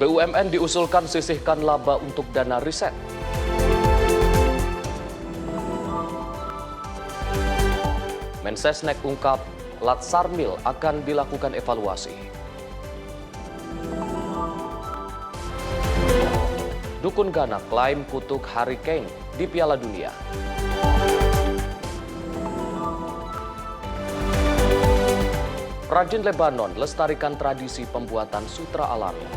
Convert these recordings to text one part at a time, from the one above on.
BUMN diusulkan sisihkan laba untuk dana riset. Mensesnek ungkap Latsarmil akan dilakukan evaluasi. Dukun Gana klaim kutuk Harry Kane di Piala Dunia. Perajin Lebanon lestarikan tradisi pembuatan sutra alami.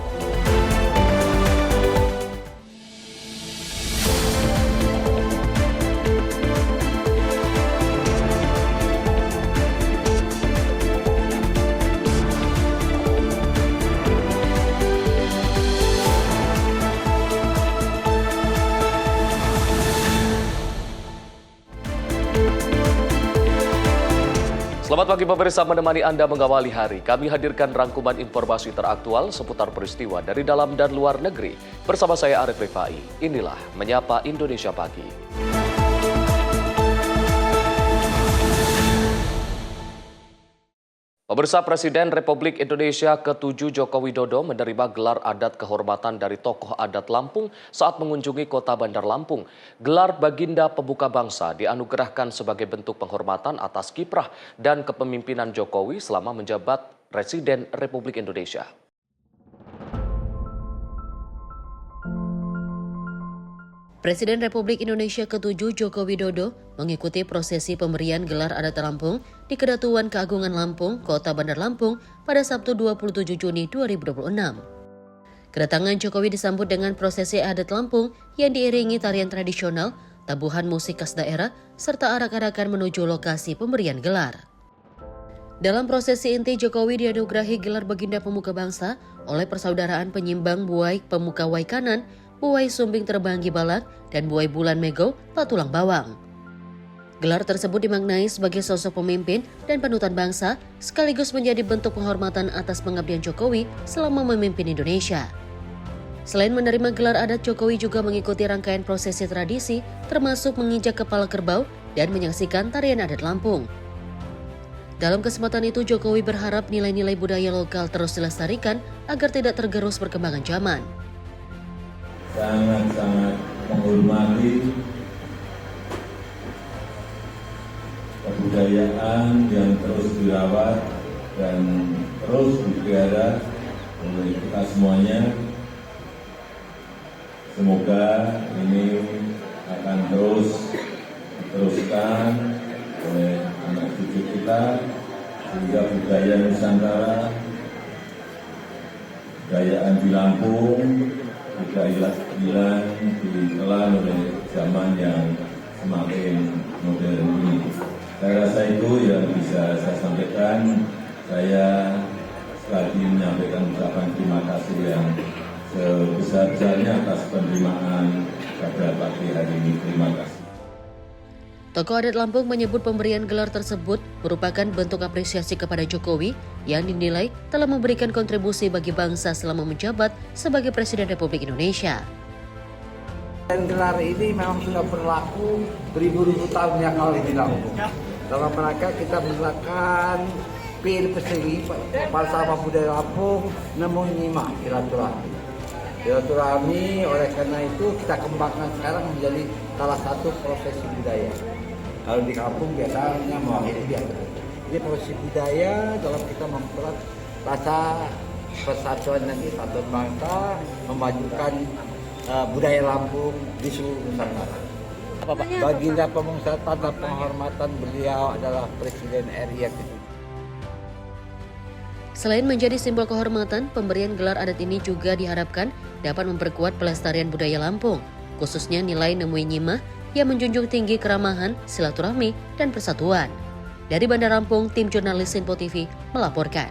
Selamat pagi pemirsa, menemani Anda mengawali hari. Kami hadirkan rangkuman informasi teraktual seputar peristiwa dari dalam dan luar negeri. Bersama saya Arif Rifai, inilah Menyapa Indonesia Pagi. Pemirsa, Presiden Republik Indonesia ke-7 Joko Widodo menerima gelar adat kehormatan dari tokoh adat Lampung saat mengunjungi kota Bandar Lampung. Gelar Baginda Pemuka Bangsa dianugerahkan sebagai bentuk penghormatan atas kiprah dan kepemimpinan Jokowi selama menjabat Presiden Republik Indonesia. Presiden Republik Indonesia ke-7 Joko Widodo mengikuti prosesi pemberian gelar adat Lampung di Kedatuan Keagungan Lampung, Kota Bandar Lampung pada Sabtu 27 Juni 2026. Kedatangan Jokowi disambut dengan prosesi adat Lampung yang diiringi tarian tradisional, tabuhan musik khas daerah, serta arak-arakan menuju lokasi pemberian gelar. Dalam prosesi inti, Jokowi dianugerahi gelar Baginda Pemuka Bangsa oleh Persaudaraan Penyimbang Buai Pemuka Waikanan, Buai Sumbing Terbanggi Balak, dan Buai Bulan Mego Patulang Bawang. Gelar tersebut dimaknai sebagai sosok pemimpin dan panutan bangsa, sekaligus menjadi bentuk penghormatan atas pengabdian Jokowi selama memimpin Indonesia. Selain menerima gelar adat, Jokowi juga mengikuti rangkaian prosesi tradisi, termasuk menginjak kepala kerbau dan menyaksikan tarian adat Lampung. Dalam kesempatan itu, Jokowi berharap nilai-nilai budaya lokal terus dilestarikan agar tidak tergerus perkembangan zaman. Sangat-sangat menghormati kebudayaan yang terus dirawat dan terus dipelihara oleh kita semuanya. Semoga ini akan terus diteruskan oleh anak cucu kita sehingga budaya Nusantara, kebudayaan di Lampung tidak hilang ditelan oleh zaman yang semakin modern ini. Saya rasa itu yang bisa saya sampaikan. Saya sekali lagi menyampaikan ucapan terima kasih yang sebesar-besarnya atas penerimaan pada pagi hari ini. Terima kasih. Tokoh adat Lampung menyebut pemberian gelar tersebut merupakan bentuk apresiasi kepada Jokowi yang dinilai telah memberikan kontribusi bagi bangsa selama menjabat sebagai Presiden Republik Indonesia. Dan gelar ini memang sudah berlaku beribu-ribu tahun yang lalu di Lampung. Dalam rangka kita melakukan pil persegi falsafah budaya Lampung, namun nyimah silaturahmi. Silaturahmi, oleh karena itu kita kembangkan sekarang menjadi salah satu profesi budaya. Kalau di kampung biasanya mewakili dia. Jadi profesi budaya dalam kita mempererat rasa persatuan dan kesatuan bangsa, memajukan budaya Lampung di seluruh Nusantara. Baginda Pemuka tanda penghormatan beliau adalah Presiden RI yang ke-7. Selain menjadi simbol kehormatan, pemberian gelar adat ini juga diharapkan dapat memperkuat pelestarian budaya Lampung, khususnya nilai Nemui Nyimah yang menjunjung tinggi keramahan, silaturahmi, dan persatuan. Dari Bandar Lampung, tim jurnalis Info TV melaporkan.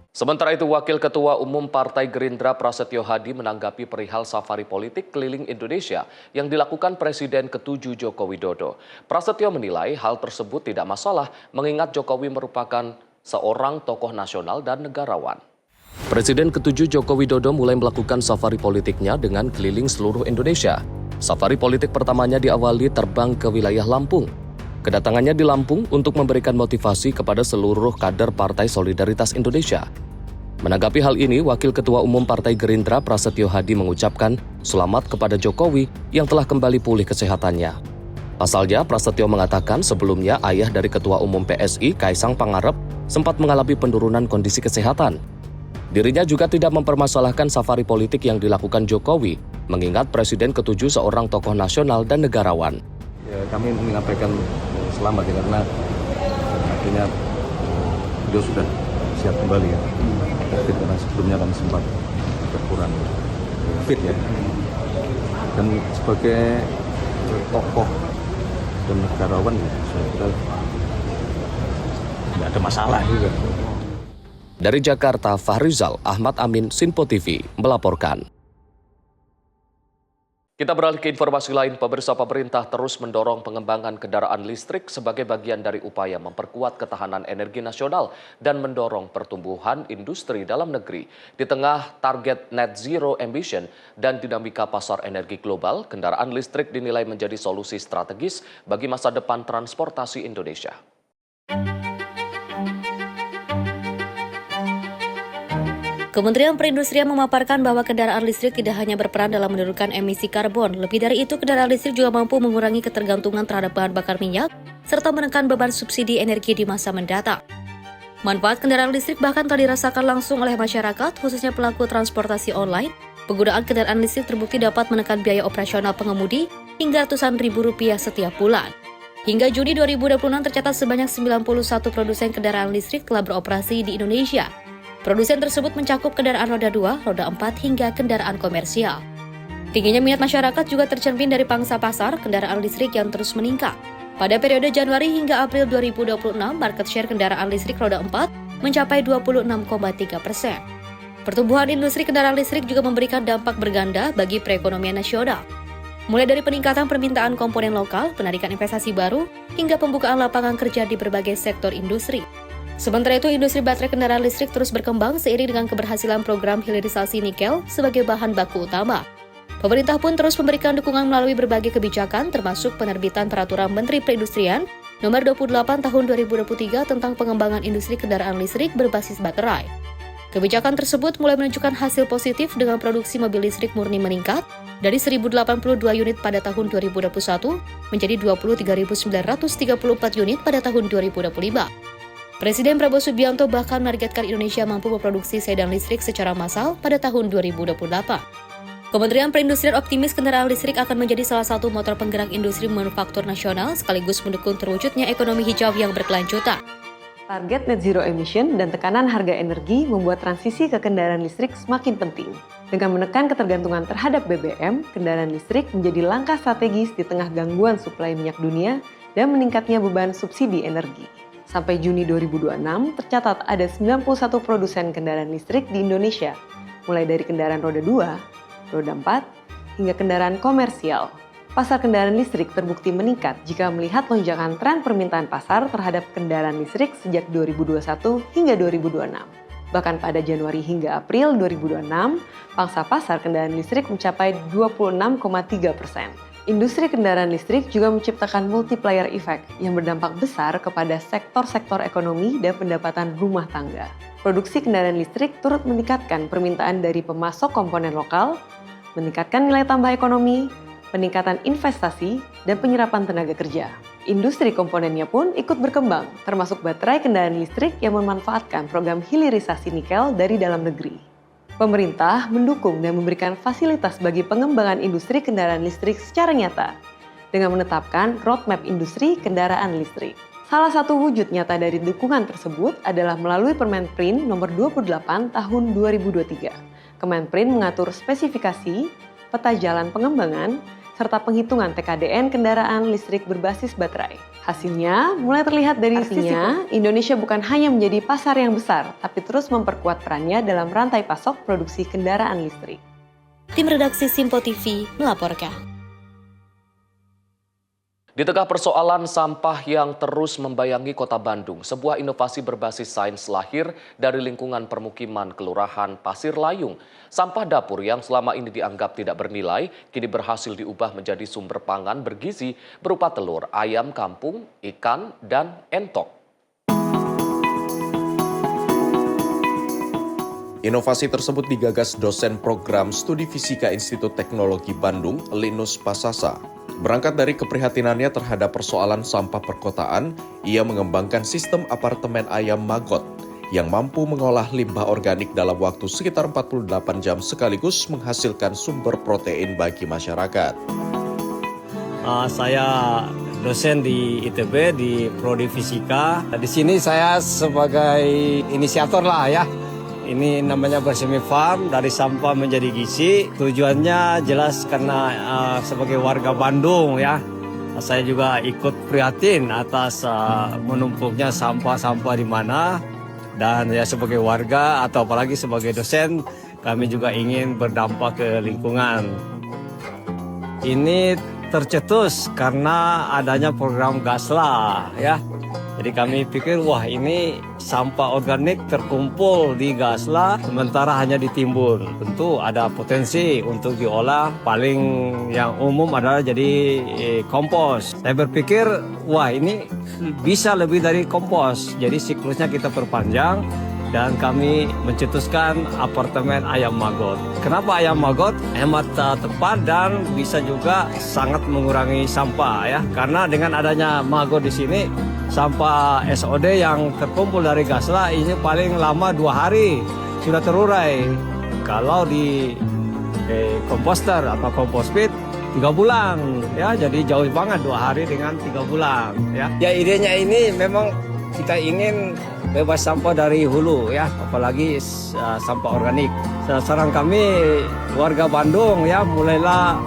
Sementara itu, Wakil Ketua Umum Partai Gerindra Prasetyo Hadi menanggapi perihal safari politik keliling Indonesia yang dilakukan Presiden ke-7 Joko Widodo. Prasetyo menilai hal tersebut tidak masalah mengingat Jokowi merupakan seorang tokoh nasional dan negarawan. Presiden ke-7 Joko Widodo mulai melakukan safari politiknya dengan keliling seluruh Indonesia. Safari politik pertamanya diawali terbang ke wilayah Lampung. Kedatangannya di Lampung untuk memberikan motivasi kepada seluruh kader Partai Solidaritas Indonesia. Menanggapi hal ini, Wakil Ketua Umum Partai Gerindra Prasetyo Hadi mengucapkan selamat kepada Jokowi yang telah kembali pulih kesehatannya. Pasalnya, Prasetyo mengatakan sebelumnya ayah dari Ketua Umum PSI, Kaisang Pangarep, sempat mengalami penurunan kondisi kesehatan. Dirinya juga tidak mempermasalahkan safari politik yang dilakukan Jokowi, mengingat Presiden ke-7 seorang tokoh nasional dan negarawan. Ya, kami menyampaikan selamat ya, karena akhirnya beliau sudah siap kembali ya. COVID, karena sebelumnya kan sempat berkurang fit ya. Dan sebagai tokoh dan negarawan ya, saya kira tidak ada masalah juga. Dari Jakarta, Fahrizal Ahmad Amin, Sinpo TV, melaporkan. Kita beralih ke informasi lain, pemerintah terus mendorong pengembangan kendaraan listrik sebagai bagian dari upaya memperkuat ketahanan energi nasional dan mendorong pertumbuhan industri dalam negeri. Di tengah target net zero emission dan dinamika pasar energi global, kendaraan listrik dinilai menjadi solusi strategis bagi masa depan transportasi Indonesia. Kementerian Perindustrian memaparkan bahwa kendaraan listrik tidak hanya berperan dalam menurunkan emisi karbon, lebih dari itu kendaraan listrik juga mampu mengurangi ketergantungan terhadap bahan bakar minyak, serta menekan beban subsidi energi di masa mendatang. Manfaat kendaraan listrik bahkan telah dirasakan langsung oleh masyarakat, khususnya pelaku transportasi online. Penggunaan kendaraan listrik terbukti dapat menekan biaya operasional pengemudi hingga ratusan ribu rupiah setiap bulan. Hingga Juni 2026 tercatat sebanyak 91 produsen kendaraan listrik telah beroperasi di Indonesia. Produsen tersebut mencakup kendaraan roda 2, roda 4, hingga kendaraan komersial. Tingginya minat masyarakat juga tercermin dari pangsa pasar kendaraan listrik yang terus meningkat. Pada periode Januari hingga April 2026, market share kendaraan listrik roda 4 mencapai 26,3%. Pertumbuhan industri kendaraan listrik juga memberikan dampak berganda bagi perekonomian nasional. Mulai dari peningkatan permintaan komponen lokal, penarikan investasi baru, hingga pembukaan lapangan kerja di berbagai sektor industri. Sementara itu, industri baterai kendaraan listrik terus berkembang seiring dengan keberhasilan program hilirisasi nikel sebagai bahan baku utama. Pemerintah pun terus memberikan dukungan melalui berbagai kebijakan, termasuk penerbitan Peraturan Menteri Perindustrian Nomor 28 Tahun 2023 tentang pengembangan industri kendaraan listrik berbasis baterai. Kebijakan tersebut mulai menunjukkan hasil positif dengan produksi mobil listrik murni meningkat dari 1.082 unit pada tahun 2021 menjadi 23.934 unit pada tahun 2025. Presiden Prabowo Subianto bahkan menargetkan Indonesia mampu memproduksi sedan listrik secara massal pada tahun 2028. Kementerian Perindustrian optimis kendaraan listrik akan menjadi salah satu motor penggerak industri manufaktur nasional sekaligus mendukung terwujudnya ekonomi hijau yang berkelanjutan. Target net zero emission dan tekanan harga energi membuat transisi ke kendaraan listrik semakin penting. Dengan menekan ketergantungan terhadap BBM, kendaraan listrik menjadi langkah strategis di tengah gangguan suplai minyak dunia dan meningkatnya beban subsidi energi. Sampai Juni 2026, tercatat ada 91 produsen kendaraan listrik di Indonesia, mulai dari kendaraan roda 2, roda 4, hingga kendaraan komersial. Pasar kendaraan listrik terbukti meningkat jika melihat lonjakan tren permintaan pasar terhadap kendaraan listrik sejak 2021 hingga 2026. Bahkan pada Januari hingga April 2026, pangsa pasar kendaraan listrik mencapai 26,3%. Industri kendaraan listrik juga menciptakan multiplier effect yang berdampak besar kepada sektor-sektor ekonomi dan pendapatan rumah tangga. Produksi kendaraan listrik turut meningkatkan permintaan dari pemasok komponen lokal, meningkatkan nilai tambah ekonomi, peningkatan investasi, dan penyerapan tenaga kerja. Industri komponennya pun ikut berkembang, termasuk baterai kendaraan listrik yang memanfaatkan program hilirisasi nikel dari dalam negeri. Pemerintah mendukung dan memberikan fasilitas bagi pengembangan industri kendaraan listrik secara nyata dengan menetapkan roadmap industri kendaraan listrik. Salah satu wujud nyata dari dukungan tersebut adalah melalui Permenprin Nomor 28 Tahun 2023. Kemenprin mengatur spesifikasi, peta jalan pengembangan, serta penghitungan TKDN kendaraan listrik berbasis baterai. Hasilnya mulai terlihat dari artinya Indonesia bukan hanya menjadi pasar yang besar, tapi terus memperkuat perannya dalam rantai pasok produksi kendaraan listrik. Tim redaksi Sinpo TV melaporkan. Di tengah persoalan sampah yang terus membayangi kota Bandung, sebuah inovasi berbasis sains lahir dari lingkungan permukiman Kelurahan Pasir Layung. Sampah dapur yang selama ini dianggap tidak bernilai, kini berhasil diubah menjadi sumber pangan bergizi berupa telur, ayam kampung, ikan, dan entok. Inovasi tersebut digagas dosen program studi fisika Institut Teknologi Bandung, Linus Pasasa. Berangkat dari keprihatinannya terhadap persoalan sampah perkotaan, ia mengembangkan sistem apartemen ayam Maggot yang mampu mengolah limbah organik dalam waktu sekitar 48 jam sekaligus menghasilkan sumber protein bagi masyarakat. Saya dosen di ITB di Prodi Fisika. Di sini saya sebagai inisiator lah ya. Ini namanya Bersemi Farm, dari sampah menjadi gizi. Tujuannya jelas karena sebagai warga Bandung ya, saya juga ikut prihatin atas menumpuknya sampah-sampah di mana. Dan ya sebagai warga atau apalagi sebagai dosen, kami juga ingin berdampak ke lingkungan. Ini tercetus karena adanya program Gasla ya. Jadi kami pikir wah ini sampah organik terkumpul di Gasla sementara hanya ditimbun. Tentu ada potensi untuk diolah, paling yang umum adalah jadi kompos. Saya berpikir wah ini bisa lebih dari kompos. Jadi siklusnya kita perpanjang dan kami mencetuskan apartemen ayam Maggot. Kenapa ayam Maggot? Hemat tepat dan bisa juga sangat mengurangi sampah ya. Karena dengan adanya Maggot di sini, sampah SOD yang terkumpul dari Gasla ini paling lama 2 hari sudah terurai. Kalau di komposter atau kompos pit 3 bulan ya, jadi jauh banget 2 hari dengan 3 bulan ya. Ya idenya ini memang kita ingin bebas sampah dari hulu ya, apalagi sampah organik. Saran kami warga Bandung ya mulailah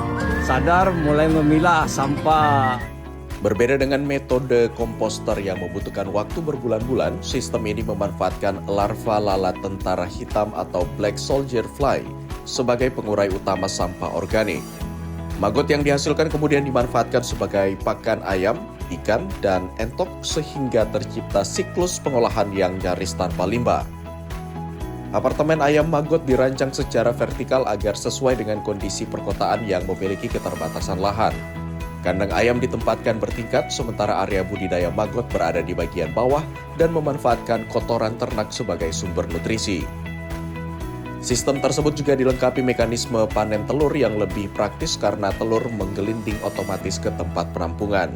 sadar, mulai memilah sampah. Berbeda dengan metode komposter yang membutuhkan waktu berbulan-bulan, sistem ini memanfaatkan larva lalat tentara hitam atau black soldier fly sebagai pengurai utama sampah organik. Maggot yang dihasilkan kemudian dimanfaatkan sebagai pakan ayam, ikan, dan entok sehingga tercipta siklus pengolahan yang nyaris tanpa limbah. Apartemen ayam Maggot dirancang secara vertikal agar sesuai dengan kondisi perkotaan yang memiliki keterbatasan lahan. Kandang ayam ditempatkan bertingkat, sementara area budidaya Maggot berada di bagian bawah dan memanfaatkan kotoran ternak sebagai sumber nutrisi. Sistem tersebut juga dilengkapi mekanisme panen telur yang lebih praktis karena telur menggelinding otomatis ke tempat penampungan.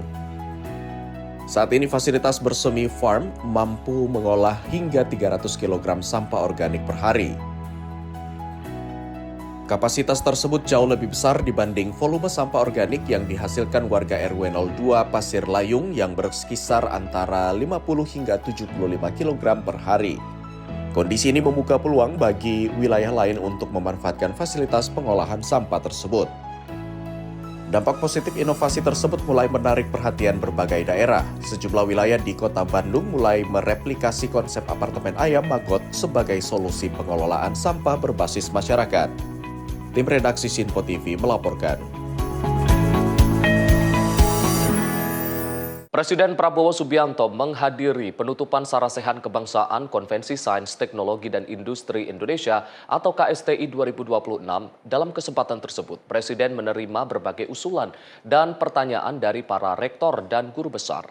Saat ini fasilitas Bersemi Farm mampu mengolah hingga 300 kg sampah organik per hari. Kapasitas tersebut jauh lebih besar dibanding volume sampah organik yang dihasilkan warga RW 02 Pasir Layung yang berkisar antara 50 hingga 75 kg per hari. Kondisi ini membuka peluang bagi wilayah lain untuk memanfaatkan fasilitas pengolahan sampah tersebut. Dampak positif inovasi tersebut mulai menarik perhatian berbagai daerah. Sejumlah wilayah di kota Bandung mulai mereplikasi konsep apartemen ayam Maggot sebagai solusi pengelolaan sampah berbasis masyarakat. Tim redaksi Sinpo TV melaporkan. Presiden Prabowo Subianto menghadiri penutupan Sarasehan Kebangsaan Konvensi Sains, Teknologi, dan Industri Indonesia atau KSTI 2026. Dalam kesempatan tersebut, Presiden menerima berbagai usulan dan pertanyaan dari para rektor dan guru besar.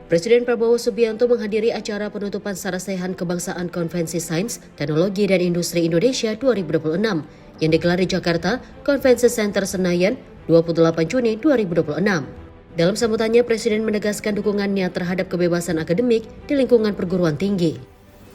Presiden Prabowo Subianto menghadiri acara penutupan Sarasehan Kebangsaan Konvensi Sains, Teknologi, dan Industri Indonesia 2026 yang digelar di Jakarta, Convention Center Senayan, 28 Juni 2026. Dalam sambutannya, Presiden menegaskan dukungannya terhadap kebebasan akademik di lingkungan perguruan tinggi.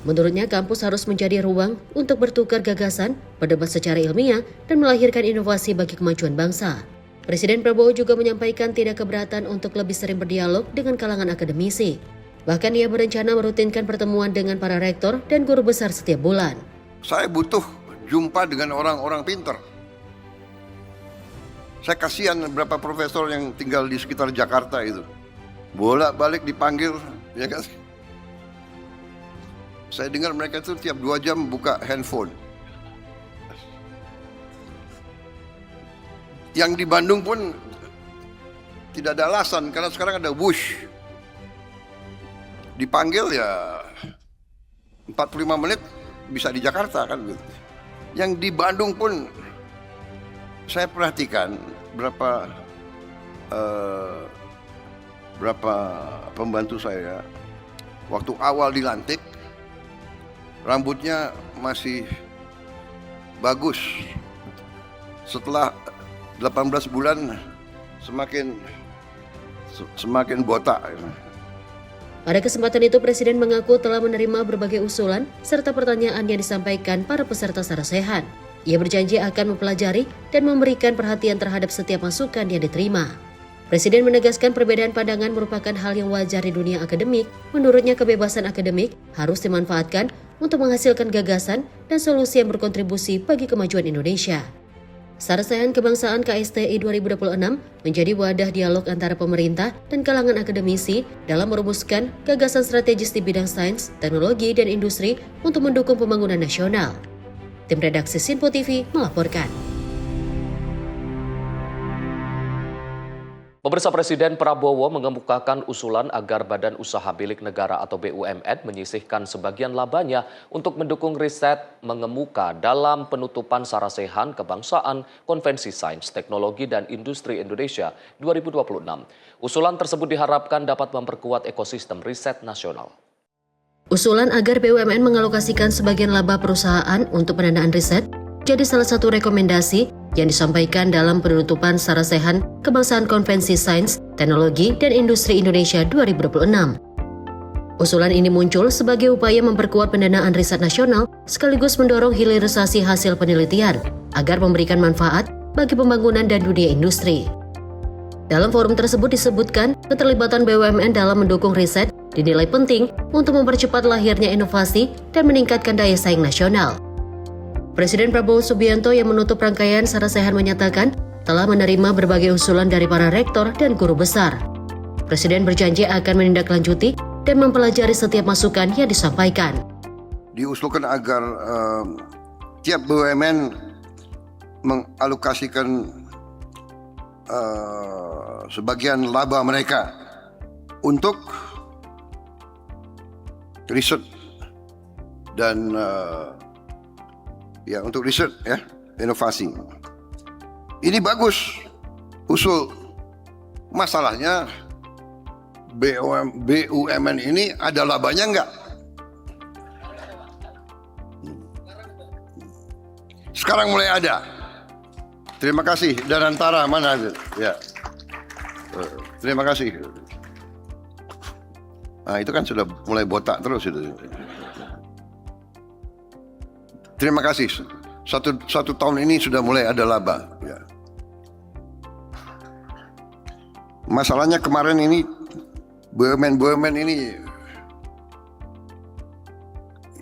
Menurutnya, kampus harus menjadi ruang untuk bertukar gagasan, berdebat secara ilmiah, dan melahirkan inovasi bagi kemajuan bangsa. Presiden Prabowo juga menyampaikan tidak keberatan untuk lebih sering berdialog dengan kalangan akademisi. Bahkan ia berencana merutinkan pertemuan dengan para rektor dan guru besar setiap bulan. Saya butuh jumpa dengan orang-orang pinter. Saya kasihan beberapa profesor yang tinggal di sekitar Jakarta itu. Bolak-balik dipanggil, ya kan? Saya dengar mereka itu tiap 2 jam buka handphone. Yang di Bandung pun tidak ada alasan karena sekarang ada Wush. Dipanggil ya 45 menit bisa di Jakarta kan gitu. Yang di Bandung pun saya perhatikan berapa pembantu saya waktu awal dilantik rambutnya masih bagus. Setelah 18 bulan semakin botak. Pada kesempatan itu, Presiden mengaku telah menerima berbagai usulan serta pertanyaan yang disampaikan para peserta sarasehan. Ia berjanji akan mempelajari dan memberikan perhatian terhadap setiap masukan yang diterima. Presiden menegaskan perbedaan pandangan merupakan hal yang wajar di dunia akademik. Menurutnya, kebebasan akademik harus dimanfaatkan untuk menghasilkan gagasan dan solusi yang berkontribusi bagi kemajuan Indonesia. Sarasehan Kebangsaan KSTI 2026 menjadi wadah dialog antara pemerintah dan kalangan akademisi dalam merumuskan gagasan strategis di bidang sains, teknologi, dan industri untuk mendukung pembangunan nasional. Tim redaksi Sinpo TV melaporkan. Pemirsa, Presiden Prabowo mengemukakan usulan agar Badan Usaha Milik Negara atau BUMN menyisihkan sebagian labanya untuk mendukung riset mengemuka dalam penutupan Sarasehan Kebangsaan Konvensi Sains, Teknologi, dan Industri Indonesia 2026. Usulan tersebut diharapkan dapat memperkuat ekosistem riset nasional. Usulan agar BUMN mengalokasikan sebagian laba perusahaan untuk pendanaan riset jadi salah satu rekomendasi yang disampaikan dalam penutupan Sarasehan Kebangsaan Konvensi Sains, Teknologi, dan Industri Indonesia 2026. Usulan ini muncul sebagai upaya memperkuat pendanaan riset nasional sekaligus mendorong hilirisasi hasil penelitian agar memberikan manfaat bagi pembangunan dan dunia industri. Dalam forum tersebut disebutkan keterlibatan BUMN dalam mendukung riset dinilai penting untuk mempercepat lahirnya inovasi dan meningkatkan daya saing nasional. Presiden Prabowo Subianto yang menutup rangkaian Sarasehan menyatakan telah menerima berbagai usulan dari para rektor dan guru besar. Presiden berjanji akan menindaklanjuti dan mempelajari setiap masukan yang disampaikan. Diusulkan agar tiap BUMN mengalokasikan sebagian laba mereka untuk riset dan untuk riset inovasi. Ini bagus usul. Masalahnya BUMN ini ada labanya enggak? Sekarang mulai ada. Terima kasih. Danantara mana? Ya. Terima kasih. Nah, itu kan sudah mulai botak terus itu. Terima kasih. Satu tahun ini sudah mulai ada laba. Ya. Masalahnya kemarin ini BUMN ini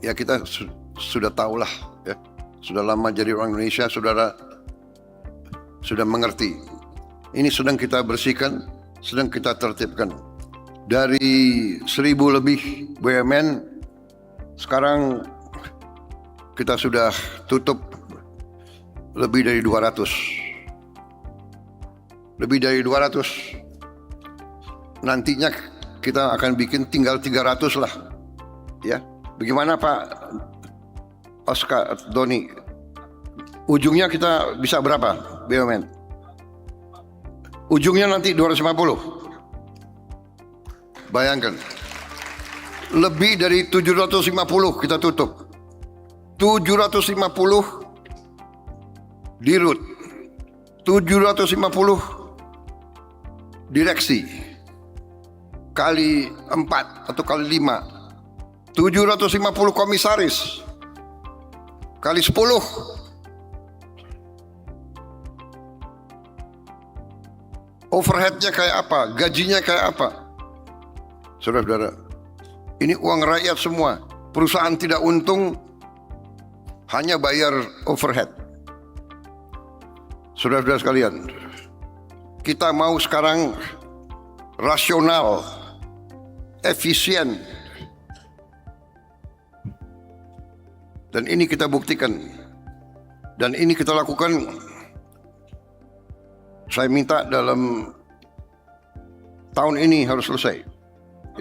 ya kita sudah tahulah ya. Sudah lama jadi orang Indonesia, saudara sudah mengerti. Ini sedang kita bersihkan, sedang kita tertibkan. Dari 1.000 lebih BUMN sekarang kita sudah tutup lebih dari 200. Lebih dari 200. Nantinya kita akan bikin tinggal 300 lah. Ya. Bagaimana Pak Oscar Doni? Ujungnya kita bisa berapa BUMN? Ujungnya nanti 250. Bayangkan. Lebih dari 750 kita tutup. 750 dirut, 750 direksi, kali 4 atau kali 5, 750 komisaris, kali 10. Overheadnya kayak apa, gajinya kayak apa. Saudara-saudara, ini uang rakyat semua. Perusahaan tidak untung, hanya bayar overhead. Saudara-saudara sekalian, kita mau sekarang rasional, efisien. Dan ini kita buktikan. Dan ini kita lakukan saya minta dalam tahun ini harus selesai.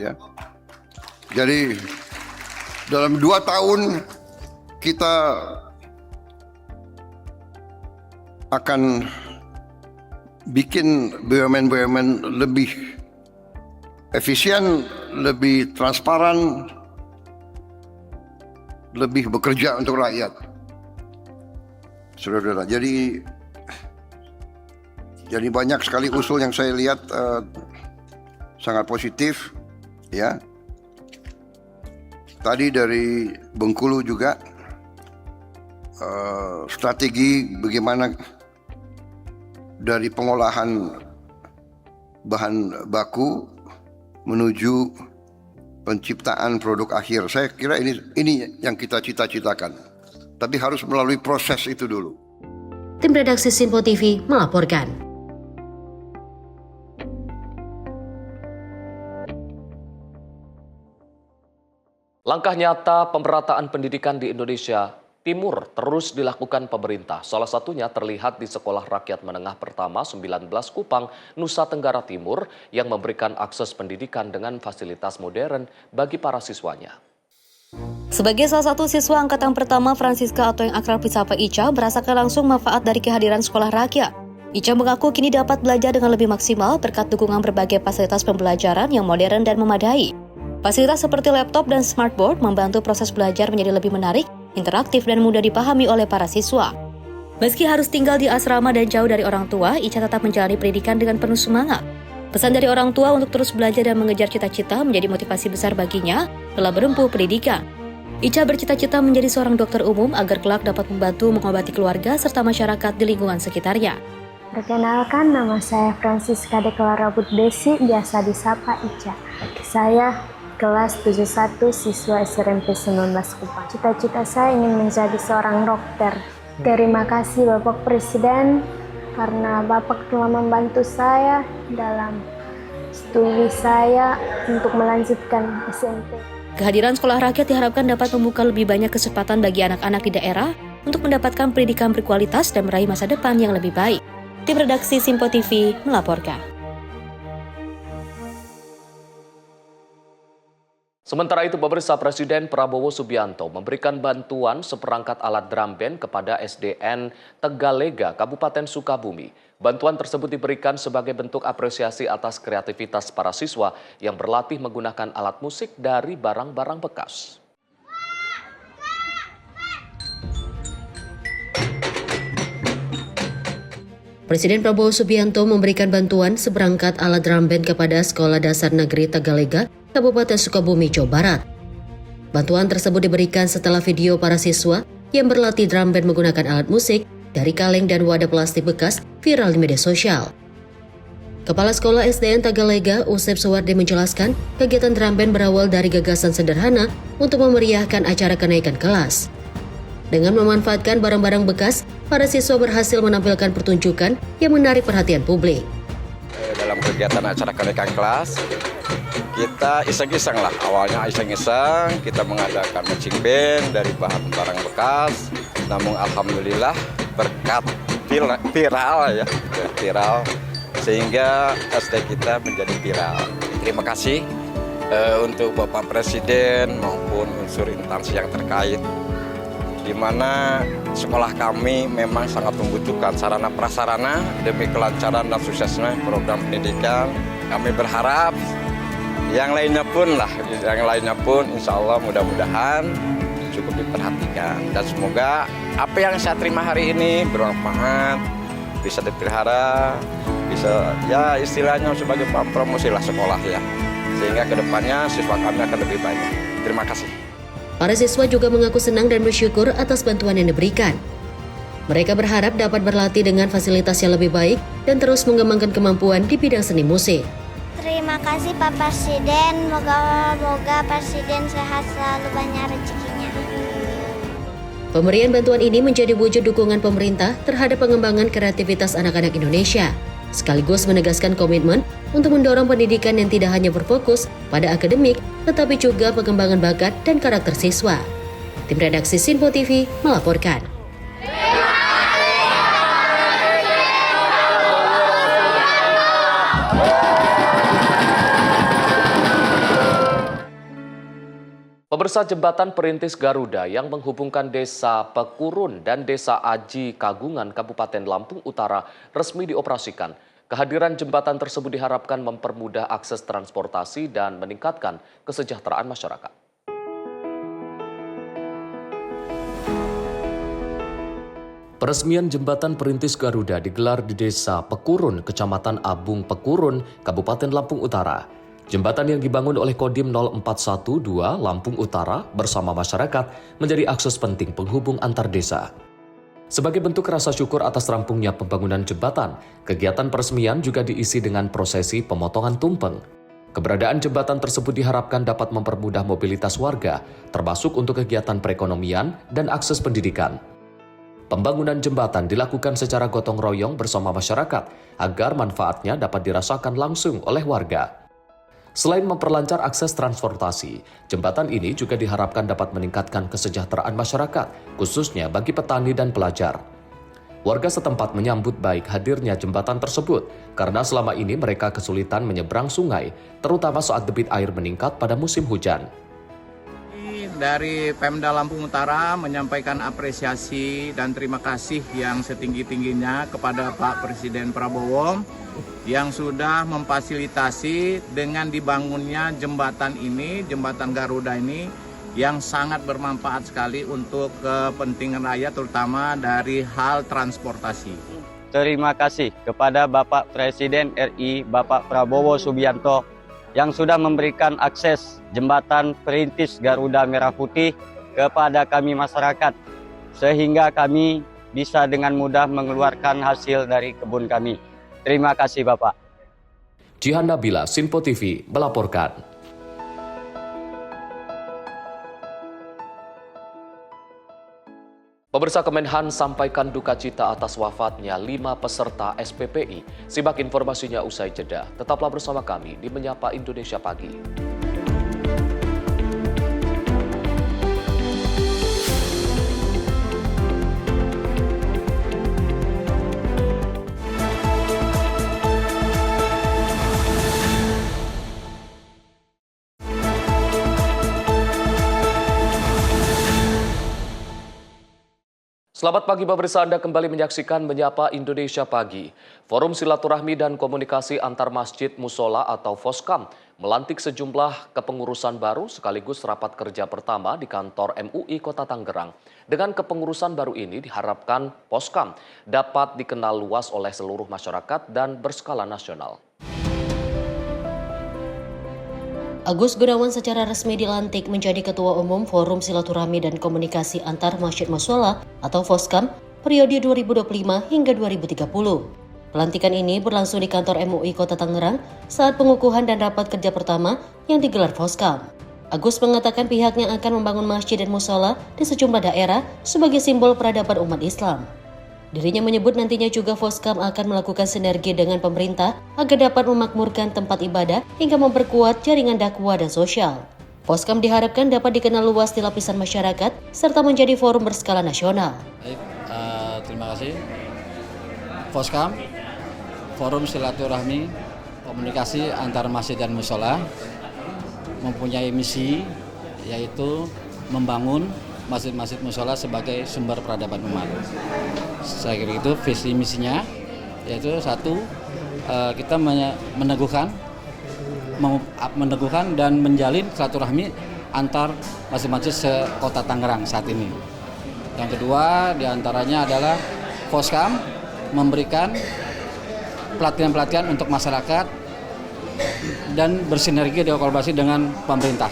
Ya. Jadi dalam 2 tahun kita akan bikin BUMN lebih efisien, lebih transparan, lebih bekerja untuk rakyat. Saudara-saudara, jadi banyak sekali usul yang saya lihat sangat positif, ya. Tadi dari Bengkulu juga strategi bagaimana dari pengolahan bahan baku menuju penciptaan produk akhir. Saya kira ini yang kita cita-citakan. Tapi harus melalui proses itu dulu. Tim redaksi Simpo TV melaporkan. Langkah nyata pemerataan pendidikan di Indonesia Timur terus dilakukan pemerintah. Salah satunya terlihat di Sekolah Rakyat Menengah Pertama 19 Kupang, Nusa Tenggara Timur yang memberikan akses pendidikan dengan fasilitas modern bagi para siswanya. Sebagai salah satu siswa angkatan pertama, Francisca atau yang akrab disapa Ica merasakan langsung manfaat dari kehadiran sekolah rakyat. Ica mengaku kini dapat belajar dengan lebih maksimal berkat dukungan berbagai fasilitas pembelajaran yang modern dan memadai. Fasilitas seperti laptop dan smartboard membantu proses belajar menjadi lebih menarik, interaktif dan mudah dipahami oleh para siswa. Meski harus tinggal di asrama dan jauh dari orang tua, Ica tetap menjalani pendidikan dengan penuh semangat. Pesan dari orang tua untuk terus belajar dan mengejar cita-cita menjadi motivasi besar baginya dalam menempuh pendidikan. Ica bercita-cita menjadi seorang dokter umum agar kelak dapat membantu mengobati keluarga serta masyarakat di lingkungan sekitarnya. Perkenalkan, nama saya Francisca de Clara Butbesi, biasa disapa Ica. Saya kelas 71 siswa SMP 19 Kupang. Cita-cita saya ingin menjadi seorang dokter. Terima kasih Bapak Presiden karena Bapak telah membantu saya dalam studi saya untuk melanjutkan SMP. Kehadiran sekolah rakyat diharapkan dapat membuka lebih banyak kesempatan bagi anak-anak di daerah untuk mendapatkan pendidikan berkualitas dan meraih masa depan yang lebih baik. Tim redaksi Simpo TV melaporkan. Sementara itu, pemirsa, Presiden Prabowo Subianto memberikan bantuan seperangkat alat drum band kepada SDN Tegalega, Kabupaten Sukabumi. Bantuan tersebut diberikan sebagai bentuk apresiasi atas kreativitas para siswa yang berlatih menggunakan alat musik dari barang-barang bekas. Presiden Prabowo Subianto memberikan bantuan seperangkat alat drum band kepada Sekolah Dasar Negeri Tegalega, Kabupaten Sukabumi, Jawa Barat. Bantuan tersebut diberikan setelah video para siswa yang berlatih drum band menggunakan alat musik dari kaleng dan wadah plastik bekas viral di media sosial. Kepala Sekolah SDN Tegalega, Usep Suwardi menjelaskan, kegiatan drum band berawal dari gagasan sederhana untuk memeriahkan acara kenaikan kelas. Dengan memanfaatkan barang-barang bekas, para siswa berhasil menampilkan pertunjukan yang menarik perhatian publik. Dalam kegiatan acara kenaikan kelas, kita iseng-iseng lah. Awalnya iseng-iseng, kita mengadakan marching band dari bahan barang bekas. Namun alhamdulillah berkat viral, sehingga SD kita menjadi viral. Terima kasih untuk Bapak Presiden maupun unsur instansi yang terkait, di mana sekolah kami memang sangat membutuhkan sarana prasarana demi kelancaran dan suksesnya program pendidikan. Kami berharap yang lainnya pun insya Allah mudah-mudahan cukup diperhatikan. Dan semoga apa yang saya terima hari ini bermanfaat, bisa dipelihara, bisa ya istilahnya sebagai promosi lah sekolah ya. Sehingga kedepannya siswa kami akan lebih banyak. Terima kasih. Para siswa juga mengaku senang dan bersyukur atas bantuan yang diberikan. Mereka berharap dapat berlatih dengan fasilitas yang lebih baik dan terus mengembangkan kemampuan di bidang seni musik. Terima kasih Pak Presiden, moga Presiden sehat selalu, banyak rezekinya. Pemberian bantuan ini menjadi wujud dukungan pemerintah terhadap pengembangan kreativitas anak-anak Indonesia, sekaligus menegaskan komitmen untuk mendorong pendidikan yang tidak hanya berfokus pada akademik, tetapi juga pengembangan bakat dan karakter siswa. Tim redaksi Simpo TV melaporkan. Pemirsa, jembatan perintis Garuda yang menghubungkan Desa Pekurun dan Desa Aji Kagungan, Kabupaten Lampung Utara resmi dioperasikan. Kehadiran jembatan tersebut diharapkan mempermudah akses transportasi dan meningkatkan kesejahteraan masyarakat. Peresmian jembatan perintis Garuda digelar di Desa Pekurun, Kecamatan Abung Pekurun, Kabupaten Lampung Utara. Jembatan yang dibangun oleh Kodim 0412 Lampung Utara bersama masyarakat menjadi akses penting penghubung antar desa. Sebagai bentuk rasa syukur atas rampungnya pembangunan jembatan, kegiatan peresmian juga diisi dengan prosesi pemotongan tumpeng. Keberadaan jembatan tersebut diharapkan dapat mempermudah mobilitas warga, termasuk untuk kegiatan perekonomian dan akses pendidikan. Pembangunan jembatan dilakukan secara gotong royong bersama masyarakat agar manfaatnya dapat dirasakan langsung oleh warga. Selain memperlancar akses transportasi, jembatan ini juga diharapkan dapat meningkatkan kesejahteraan masyarakat, khususnya bagi petani dan pelajar. Warga setempat menyambut baik hadirnya jembatan tersebut karena selama ini mereka kesulitan menyeberang sungai, terutama saat debit air meningkat pada musim hujan. Dari Pemda Lampung Utara menyampaikan apresiasi dan terima kasih yang setinggi-tingginya kepada Pak Presiden Prabowo yang sudah memfasilitasi dengan dibangunnya jembatan ini, jembatan Garuda ini yang sangat bermanfaat sekali untuk kepentingan rakyat, terutama dari hal transportasi. Terima kasih kepada Bapak Presiden RI, Bapak Prabowo Subianto yang sudah memberikan akses jembatan perintis Garuda Merah Putih kepada kami masyarakat, sehingga kami bisa dengan mudah mengeluarkan hasil dari kebun kami. Terima kasih Bapak. Jihan Nabila, Sinpo TV, melaporkan. Pemirsa, Kemenhan sampaikan duka cita atas wafatnya 5 peserta SPPI. Simak informasinya usai jeda. Tetaplah bersama kami di Menyapa Indonesia Pagi. Selamat pagi pemirsa, Anda kembali menyaksikan Menyapa Indonesia Pagi. Forum Silaturahmi dan Komunikasi Antar Masjid Musola atau Foskam melantik sejumlah kepengurusan baru sekaligus rapat kerja pertama di kantor MUI Kota Tangerang. Dengan kepengurusan baru ini diharapkan Foskam dapat dikenal luas oleh seluruh masyarakat dan berskala nasional. Agus Gunawan secara resmi dilantik menjadi Ketua Umum Forum Silaturahmi dan Komunikasi Antar Masjid Musola atau Foskam periode 2025 hingga 2030. Pelantikan ini berlangsung di kantor MUI Kota Tangerang saat pengukuhan dan rapat kerja pertama yang digelar Foskam. Agus mengatakan pihaknya akan membangun masjid dan musola di sejumlah daerah sebagai simbol peradaban umat Islam. Dirinya menyebut nantinya juga Foskam akan melakukan sinergi dengan pemerintah agar dapat memakmurkan tempat ibadah hingga memperkuat jaringan dakwah dan sosial. Foskam diharapkan dapat dikenal luas di lapisan masyarakat serta menjadi forum berskala nasional. Baik, terima kasih. Foskam, Forum Silaturahmi Komunikasi Antar Masjid dan Musola, mempunyai misi yaitu membangun masjid-masjid musola sebagai sumber peradaban umat. Saya kira itu visi misinya, yaitu satu, kita meneguhkan dan menjalin silaturahmi antar masjid-masjid sekota Tangerang saat ini. Yang kedua diantaranya adalah Foskam memberikan pelatihan-pelatihan untuk masyarakat dan bersinergi dan kolaborasi dengan pemerintah.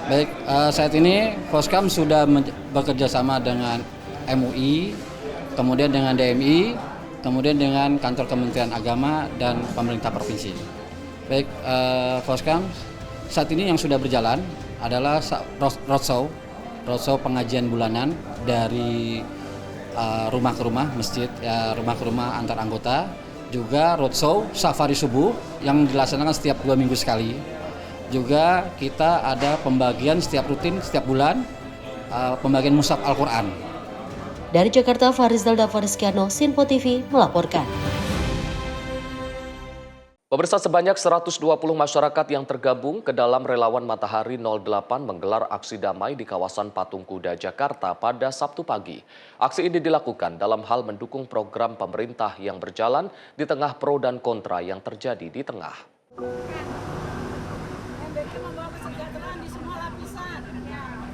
Baik, saat ini Foskam sudah bekerja sama dengan MUI, kemudian dengan DMI, kemudian dengan kantor Kementerian Agama dan pemerintah provinsi. Baik, Foskam saat ini yang sudah berjalan adalah roadshow pengajian bulanan dari rumah ke rumah masjid, rumah ke rumah antar anggota, juga roadshow safari subuh yang dilaksanakan setiap 2 minggu sekali. Juga kita ada pembagian setiap bulan, pembagian mushaf Al-Quran. Dari Jakarta, Farizal Davarizkiano, Sinpo TV melaporkan. Pemirsa, sebanyak 120 masyarakat yang tergabung ke dalam Relawan Matahari 08 menggelar aksi damai di kawasan Patung Kuda, Jakarta pada Sabtu pagi. Aksi ini dilakukan dalam hal mendukung program pemerintah yang berjalan di tengah pro dan kontra yang terjadi di tengah.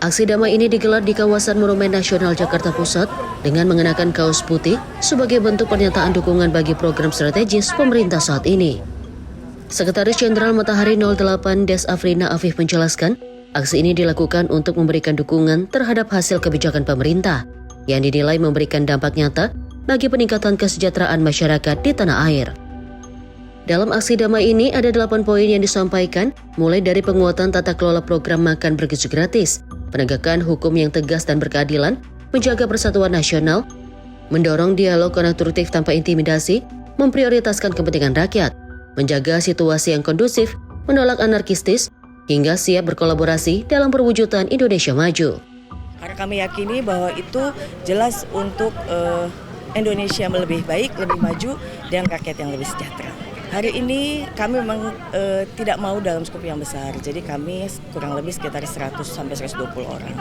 Aksi damai ini digelar di kawasan Monumen Nasional Jakarta Pusat dengan mengenakan kaos putih sebagai bentuk pernyataan dukungan bagi program strategis pemerintah saat ini. Sekretaris Jenderal Matahari 08 Des Afrina Afif menjelaskan, aksi ini dilakukan untuk memberikan dukungan terhadap hasil kebijakan pemerintah yang dinilai memberikan dampak nyata bagi peningkatan kesejahteraan masyarakat di tanah air. Dalam aksi damai ini ada 8 poin yang disampaikan, mulai dari penguatan tata kelola program makan bergizi gratis, penegakan hukum yang tegas dan berkeadilan, menjaga persatuan nasional, mendorong dialog konstruktif tanpa intimidasi, memprioritaskan kepentingan rakyat, menjaga situasi yang kondusif, menolak anarkistis, hingga siap berkolaborasi dalam perwujudan Indonesia maju. Karena kami yakini bahwa itu jelas untuk Indonesia lebih baik, lebih maju, dan rakyat yang lebih sejahtera. Hari ini kami memang tidak mau dalam skop yang besar, jadi kami kurang lebih sekitar 100 sampai 120 orang.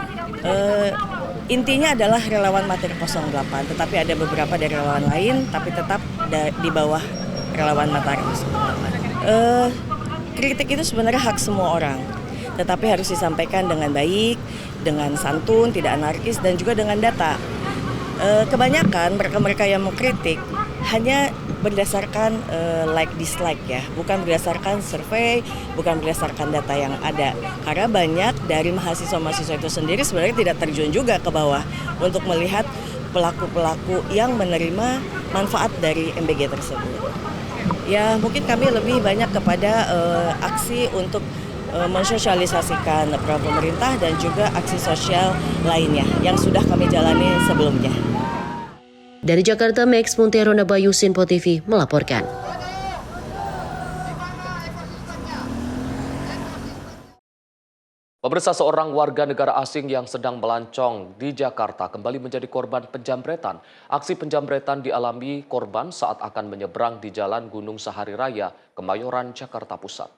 Intinya adalah relawan Matahari 08, tetapi ada beberapa dari relawan lain, tapi tetap di bawah relawan Matahari 08. Kritik itu sebenarnya hak semua orang, tetapi harus disampaikan dengan baik, dengan santun, tidak anarkis, dan juga dengan data. Kebanyakan mereka-mereka yang mengkritik hanya berdasarkan like-dislike ya, bukan berdasarkan survei, bukan berdasarkan data yang ada. Karena banyak dari mahasiswa-mahasiswa itu sendiri sebenarnya tidak terjun juga ke bawah untuk melihat pelaku-pelaku yang menerima manfaat dari MBG tersebut. Ya mungkin kami lebih banyak kepada aksi untuk mensosialisasikan program pemerintah dan juga aksi sosial lainnya yang sudah kami jalani sebelumnya. Dari Jakarta, Max Montero Nabayu, Sinpo TV melaporkan. Pemirsa, seorang warga negara asing yang sedang melancong di Jakarta kembali menjadi korban penjamretan. Aksi penjamretan dialami korban saat akan menyeberang di Jalan Gunung Sahari Raya, Kemayoran, Jakarta Pusat.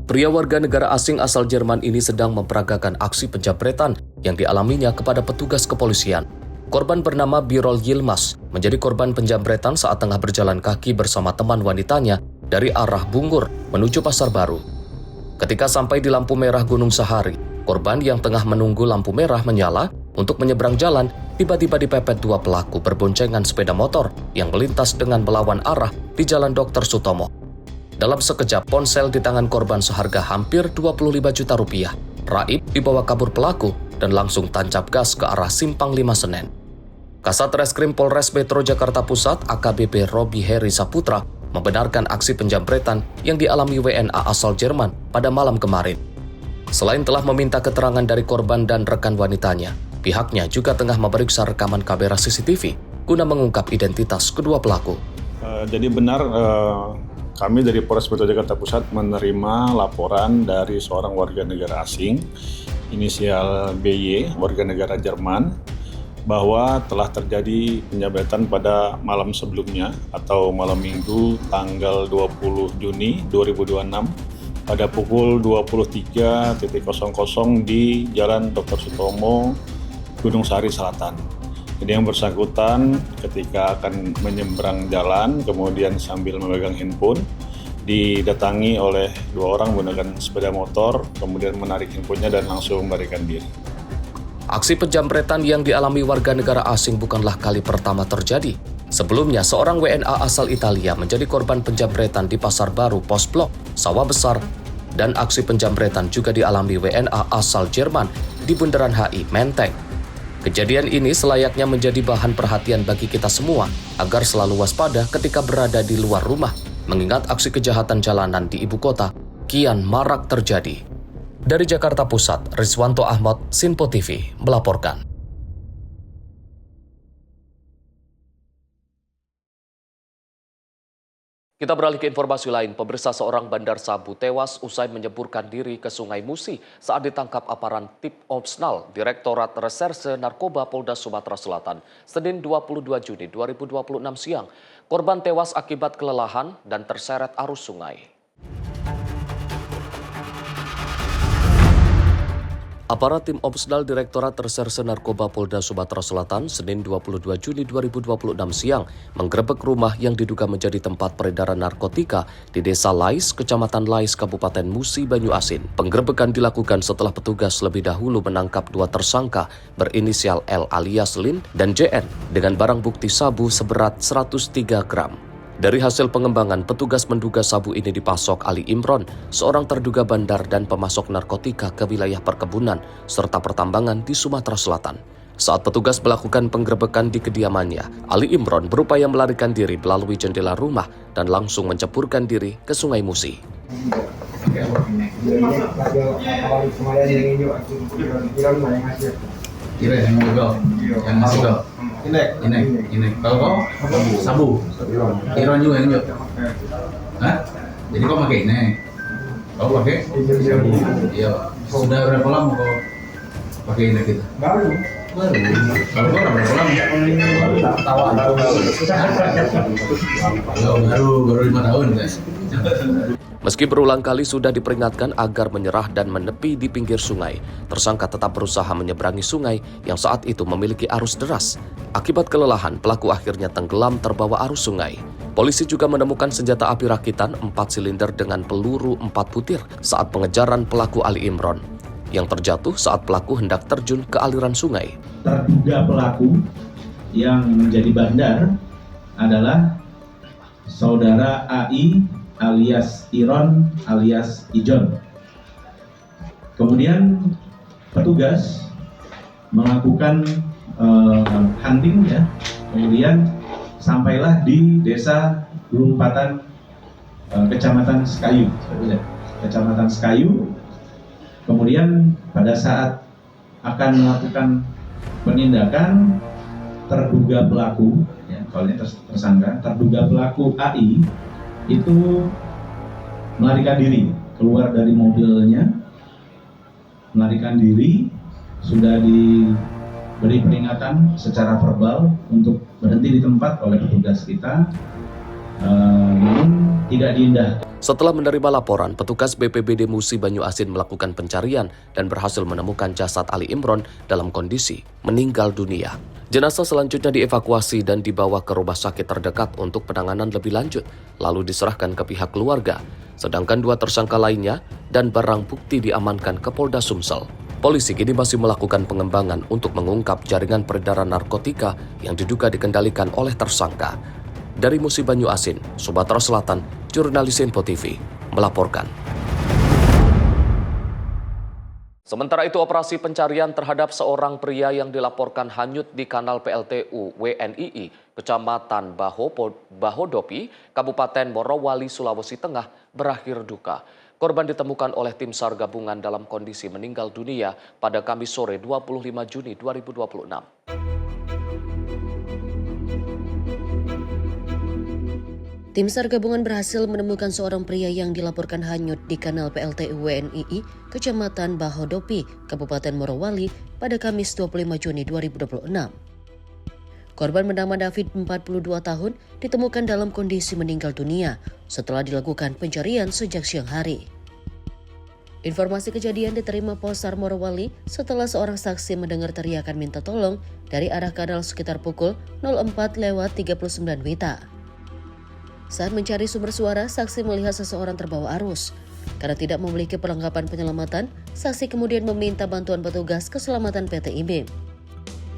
Pria warga negara asing asal Jerman ini sedang memperagakan aksi penjamretan yang dialaminya kepada petugas kepolisian. Korban bernama Birol Yilmaz menjadi korban penjamretan saat tengah berjalan kaki bersama teman wanitanya dari arah Bungur menuju Pasar Baru. Ketika sampai di lampu merah Gunung Sahari, korban yang tengah menunggu lampu merah menyala untuk menyeberang jalan tiba-tiba dipepet dua pelaku berboncengan sepeda motor yang melintas dengan melawan arah di Jalan Dr. Sutomo. Dalam sekejap, ponsel di tangan korban seharga hampir 25 juta rupiah raib dibawa kabur pelaku dan langsung tancap gas ke arah Simpang 5 Senen. Kasat Reskrim Polres Metro Jakarta Pusat AKBP Robi Heri Saputra membenarkan aksi penjamretan yang dialami WNA asal Jerman pada malam kemarin. Selain telah meminta keterangan dari korban dan rekan wanitanya, pihaknya juga tengah memeriksa rekaman kamera CCTV guna mengungkap identitas kedua pelaku. Jadi benar kami dari Polres Metro Jakarta Pusat menerima laporan dari seorang warga negara asing, inisial BY, warga negara Jerman, bahwa telah terjadi penjamretan pada malam sebelumnya atau malam Minggu tanggal 20 Juni 2026 pada pukul 23.00 di Jalan Dr. Sutomo, Gunung Sahari Selatan. Jadi yang bersangkutan ketika akan menyeberang jalan, kemudian sambil memegang handphone, didatangi oleh dua orang menggunakan sepeda motor, kemudian menarik handphonenya dan langsung melarikan diri. Aksi penjamretan yang dialami warga negara asing bukanlah kali pertama terjadi. Sebelumnya, seorang WNA asal Italia menjadi korban penjamretan di Pasar Baru, Pos Blok, Sawah Besar, dan aksi penjamretan juga dialami WNA asal Jerman di Bundaran HI, Menteng. Kejadian ini selayaknya menjadi bahan perhatian bagi kita semua agar selalu waspada ketika berada di luar rumah, mengingat aksi kejahatan jalanan di ibu kota kian marak terjadi. Dari Jakarta Pusat, Rizwanto Ahmad, Sinpo TV melaporkan. Kita beralih ke informasi lain. Pemirsa, seorang bandar sabu tewas usai menyeburkan diri ke Sungai Musi saat ditangkap aparat Tim Opsnal Direktorat Reserse Narkoba Polda Sumatera Selatan, Senin 22 Juni 2026 siang. Korban tewas akibat kelelahan dan terseret arus sungai. Aparat Tim Opsnal Direktorat Reserse Narkoba Polda Sumatera Selatan, Senin 22 Juni 2026 siang, menggerebek rumah yang diduga menjadi tempat peredaran narkotika di Desa Lais, Kecamatan Lais, Kabupaten Musi, Banyu Asin. Penggerebekan dilakukan setelah petugas lebih dahulu menangkap dua tersangka berinisial L alias Lin dan JN dengan barang bukti sabu seberat 103 gram. Dari hasil pengembangan, petugas menduga sabu ini dipasok Ali Imron, seorang terduga bandar dan pemasok narkotika ke wilayah perkebunan serta pertambangan di Sumatera Selatan. Saat petugas melakukan penggerebekan di kediamannya, Ali Imron berupaya melarikan diri melalui jendela rumah dan langsung menceburkan diri ke Sungai Musi. Ini kalau sabu, Iron juga yang hah? Jadi kau pakai ini? Kau pakai sabu? Iya. Sudah berapa lama kau pakai ini kita? Baru. Kalau kau berapa lama? Baru 5 tahun guys. Meski berulang kali sudah diperingatkan agar menyerah dan menepi di pinggir sungai, tersangka tetap berusaha menyeberangi sungai yang saat itu memiliki arus deras. Akibat kelelahan, pelaku akhirnya tenggelam terbawa arus sungai. Polisi juga menemukan senjata api rakitan 4 silinder dengan peluru 4 butir saat pengejaran pelaku Ali Imron, yang terjatuh saat pelaku hendak terjun ke aliran sungai. Terduga pelaku yang menjadi bandar adalah saudara AI alias Iron alias Ijon. Kemudian petugas melakukan hunting ya. Kemudian sampailah di Desa Lumpatan Kecamatan Sekayu. Kecamatan Sekayu. Kemudian pada saat akan melakukan penindakan, terduga pelaku ya, kalau ini tersangka, terduga pelaku AI itu melarikan diri, keluar dari mobilnya, melarikan diri, sudah diberi peringatan secara verbal untuk berhenti di tempat oleh petugas kita, namun tidak diindahkan. Setelah menerima laporan, petugas BPBD Musi Banyu Asin melakukan pencarian dan berhasil menemukan jasad Ali Imron dalam kondisi meninggal dunia. Jenazah selanjutnya dievakuasi dan dibawa ke rumah sakit terdekat untuk penanganan lebih lanjut, lalu diserahkan ke pihak keluarga. Sedangkan dua tersangka lainnya dan barang bukti diamankan ke Polda Sumsel. Polisi kini masih melakukan pengembangan untuk mengungkap jaringan peredaran narkotika yang diduga dikendalikan oleh tersangka. Dari Musi Banyu Asin, Sumatera Selatan, jurnalis Info TV melaporkan. Sementara itu, operasi pencarian terhadap seorang pria yang dilaporkan hanyut di kanal PLTU WNII, Kecamatan Bahodopi, Kabupaten Morowali, Sulawesi Tengah, berakhir duka. Korban ditemukan oleh tim SAR gabungan dalam kondisi meninggal dunia pada Kamis sore 25 Juni 2026. Tim SAR gabungan berhasil menemukan seorang pria yang dilaporkan hanyut di kanal PLTU WNII, Kecamatan Bahodopi, Kabupaten Morowali pada Kamis 25 Juni 2026. Korban bernama David, 42 tahun, ditemukan dalam kondisi meninggal dunia setelah dilakukan pencarian sejak siang hari. Informasi kejadian diterima Polsar Morowali setelah seorang saksi mendengar teriakan minta tolong dari arah kanal sekitar pukul 04:39 WITA. Saat mencari sumber suara, saksi melihat seseorang terbawa arus. Karena tidak memiliki perlengkapan penyelamatan, saksi kemudian meminta bantuan petugas keselamatan PT IMIM.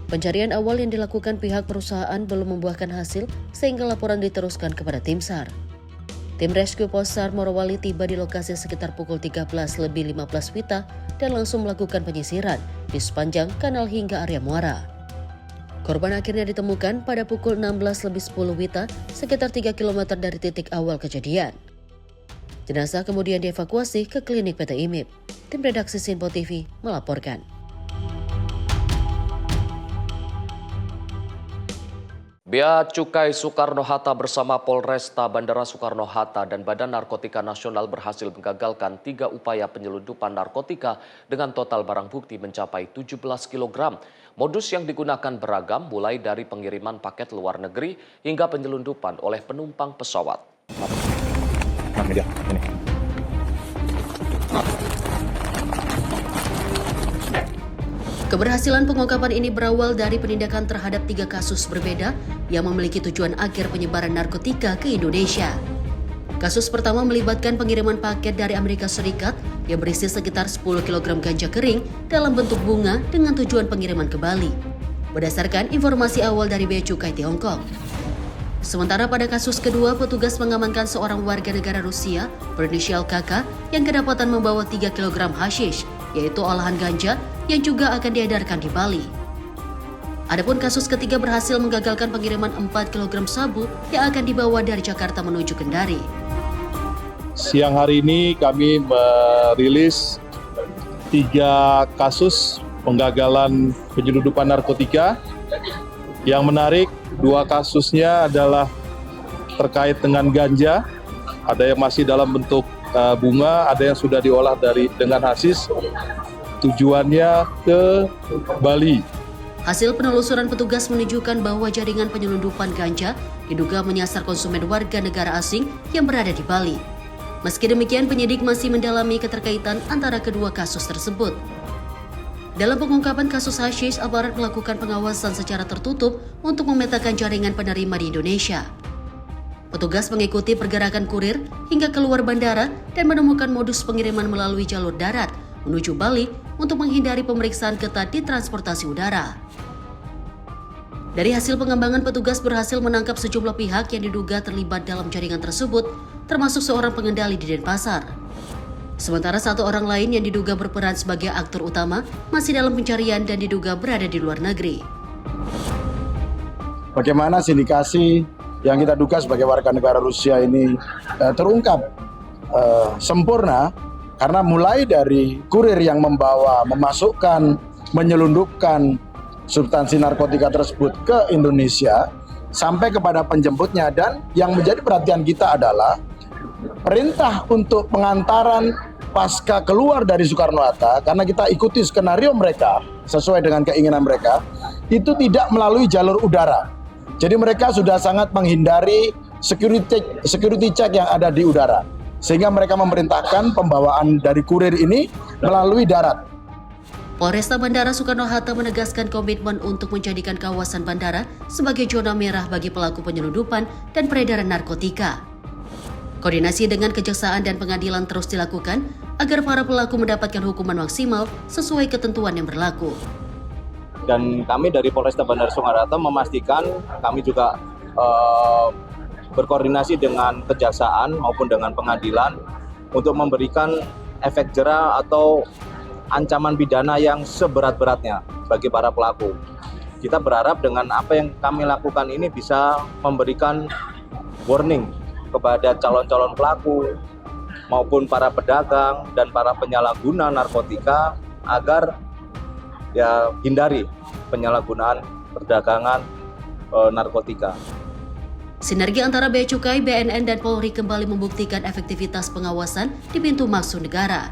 Pencarian awal yang dilakukan pihak perusahaan belum membuahkan hasil sehingga laporan diteruskan kepada tim SAR. Tim Rescue Polsar Morowali tiba di lokasi sekitar pukul 13:15 WITA dan langsung melakukan penyisiran di sepanjang kanal hingga area muara. Korban akhirnya ditemukan pada pukul 16:10 WITA, sekitar 3 km dari titik awal kejadian. Jenazah kemudian dievakuasi ke klinik PT IMIP. Tim redaksi Info TV melaporkan. Bea Cukai Soekarno-Hatta bersama Polresta Bandara Soekarno-Hatta dan Badan Narkotika Nasional berhasil menggagalkan 3 upaya penyelundupan narkotika dengan total barang bukti mencapai 17 kg. Modus yang digunakan beragam mulai dari pengiriman paket luar negeri hingga penyelundupan oleh penumpang pesawat. Keberhasilan pengungkapan ini berawal dari penindakan terhadap 3 kasus berbeda yang memiliki tujuan akhir penyebaran narkotika ke Indonesia. Kasus pertama melibatkan pengiriman paket dari Amerika Serikat yang berisi sekitar 10 kg ganja kering dalam bentuk bunga dengan tujuan pengiriman ke Bali, berdasarkan informasi awal dari Bea Cukai Tiongkok. Sementara pada kasus kedua, petugas mengamankan seorang warga negara Rusia berinisial KK yang kedapatan membawa 3 kg hashish, yaitu olahan ganja yang juga akan diedarkan di Bali. Adapun kasus ketiga berhasil menggagalkan pengiriman 4 kg sabu yang akan dibawa dari Jakarta menuju Kendari. Siang hari ini kami merilis 3 kasus penggagalan penyelundupan narkotika. Yang menarik, 2 kasusnya adalah terkait dengan ganja, ada yang masih dalam bentuk bunga, ada yang sudah diolah dengan hashish, tujuannya ke Bali. Hasil penelusuran petugas menunjukkan bahwa jaringan penyelundupan ganja diduga menyasar konsumen warga negara asing yang berada di Bali. Meski demikian, penyidik masih mendalami keterkaitan antara kedua kasus tersebut. Dalam pengungkapan kasus hashish, aparat melakukan pengawasan secara tertutup untuk memetakan jaringan penerima di Indonesia. Petugas mengikuti pergerakan kurir hingga keluar bandara dan menemukan modus pengiriman melalui jalur darat menuju Bali untuk menghindari pemeriksaan ketat di transportasi udara. Dari hasil pengembangan, petugas berhasil menangkap sejumlah pihak yang diduga terlibat dalam jaringan tersebut, termasuk seorang pengendali di Denpasar. Sementara 1 orang lain yang diduga berperan sebagai aktor utama masih dalam pencarian dan diduga berada di luar negeri. Bagaimana sindikasi yang kita duga sebagai warga negara Rusia ini terungkap sempurna, karena mulai dari kurir yang membawa, memasukkan, menyelundupkan substansi narkotika tersebut ke Indonesia sampai kepada penjemputnya, dan yang menjadi perhatian kita adalah perintah untuk pengantaran pasca keluar dari Soekarno-Hatta, karena kita ikuti skenario mereka sesuai dengan keinginan mereka, itu tidak melalui jalur udara. Jadi mereka sudah sangat menghindari security check yang ada di udara, sehingga mereka memerintahkan pembawaan dari kurir ini melalui darat. Polresta Bandara Soekarno-Hatta menegaskan komitmen untuk menjadikan kawasan bandara sebagai zona merah bagi pelaku penyelundupan dan peredaran narkotika. Koordinasi dengan kejaksaan dan pengadilan terus dilakukan agar para pelaku mendapatkan hukuman maksimal sesuai ketentuan yang berlaku. Dan kami dari Polresta Bandara Soekarno-Hatta memastikan kami juga berkoordinasi dengan kejaksaan maupun dengan pengadilan untuk memberikan efek jera atau ancaman pidana yang seberat-beratnya bagi para pelaku. Kita berharap dengan apa yang kami lakukan ini bisa memberikan warning kepada calon-calon pelaku maupun para pedagang dan para penyalahguna narkotika agar hindari penyalahgunaan perdagangan narkotika. Sinergi antara Bea Cukai, BNN, dan Polri kembali membuktikan efektivitas pengawasan di pintu masuk negara.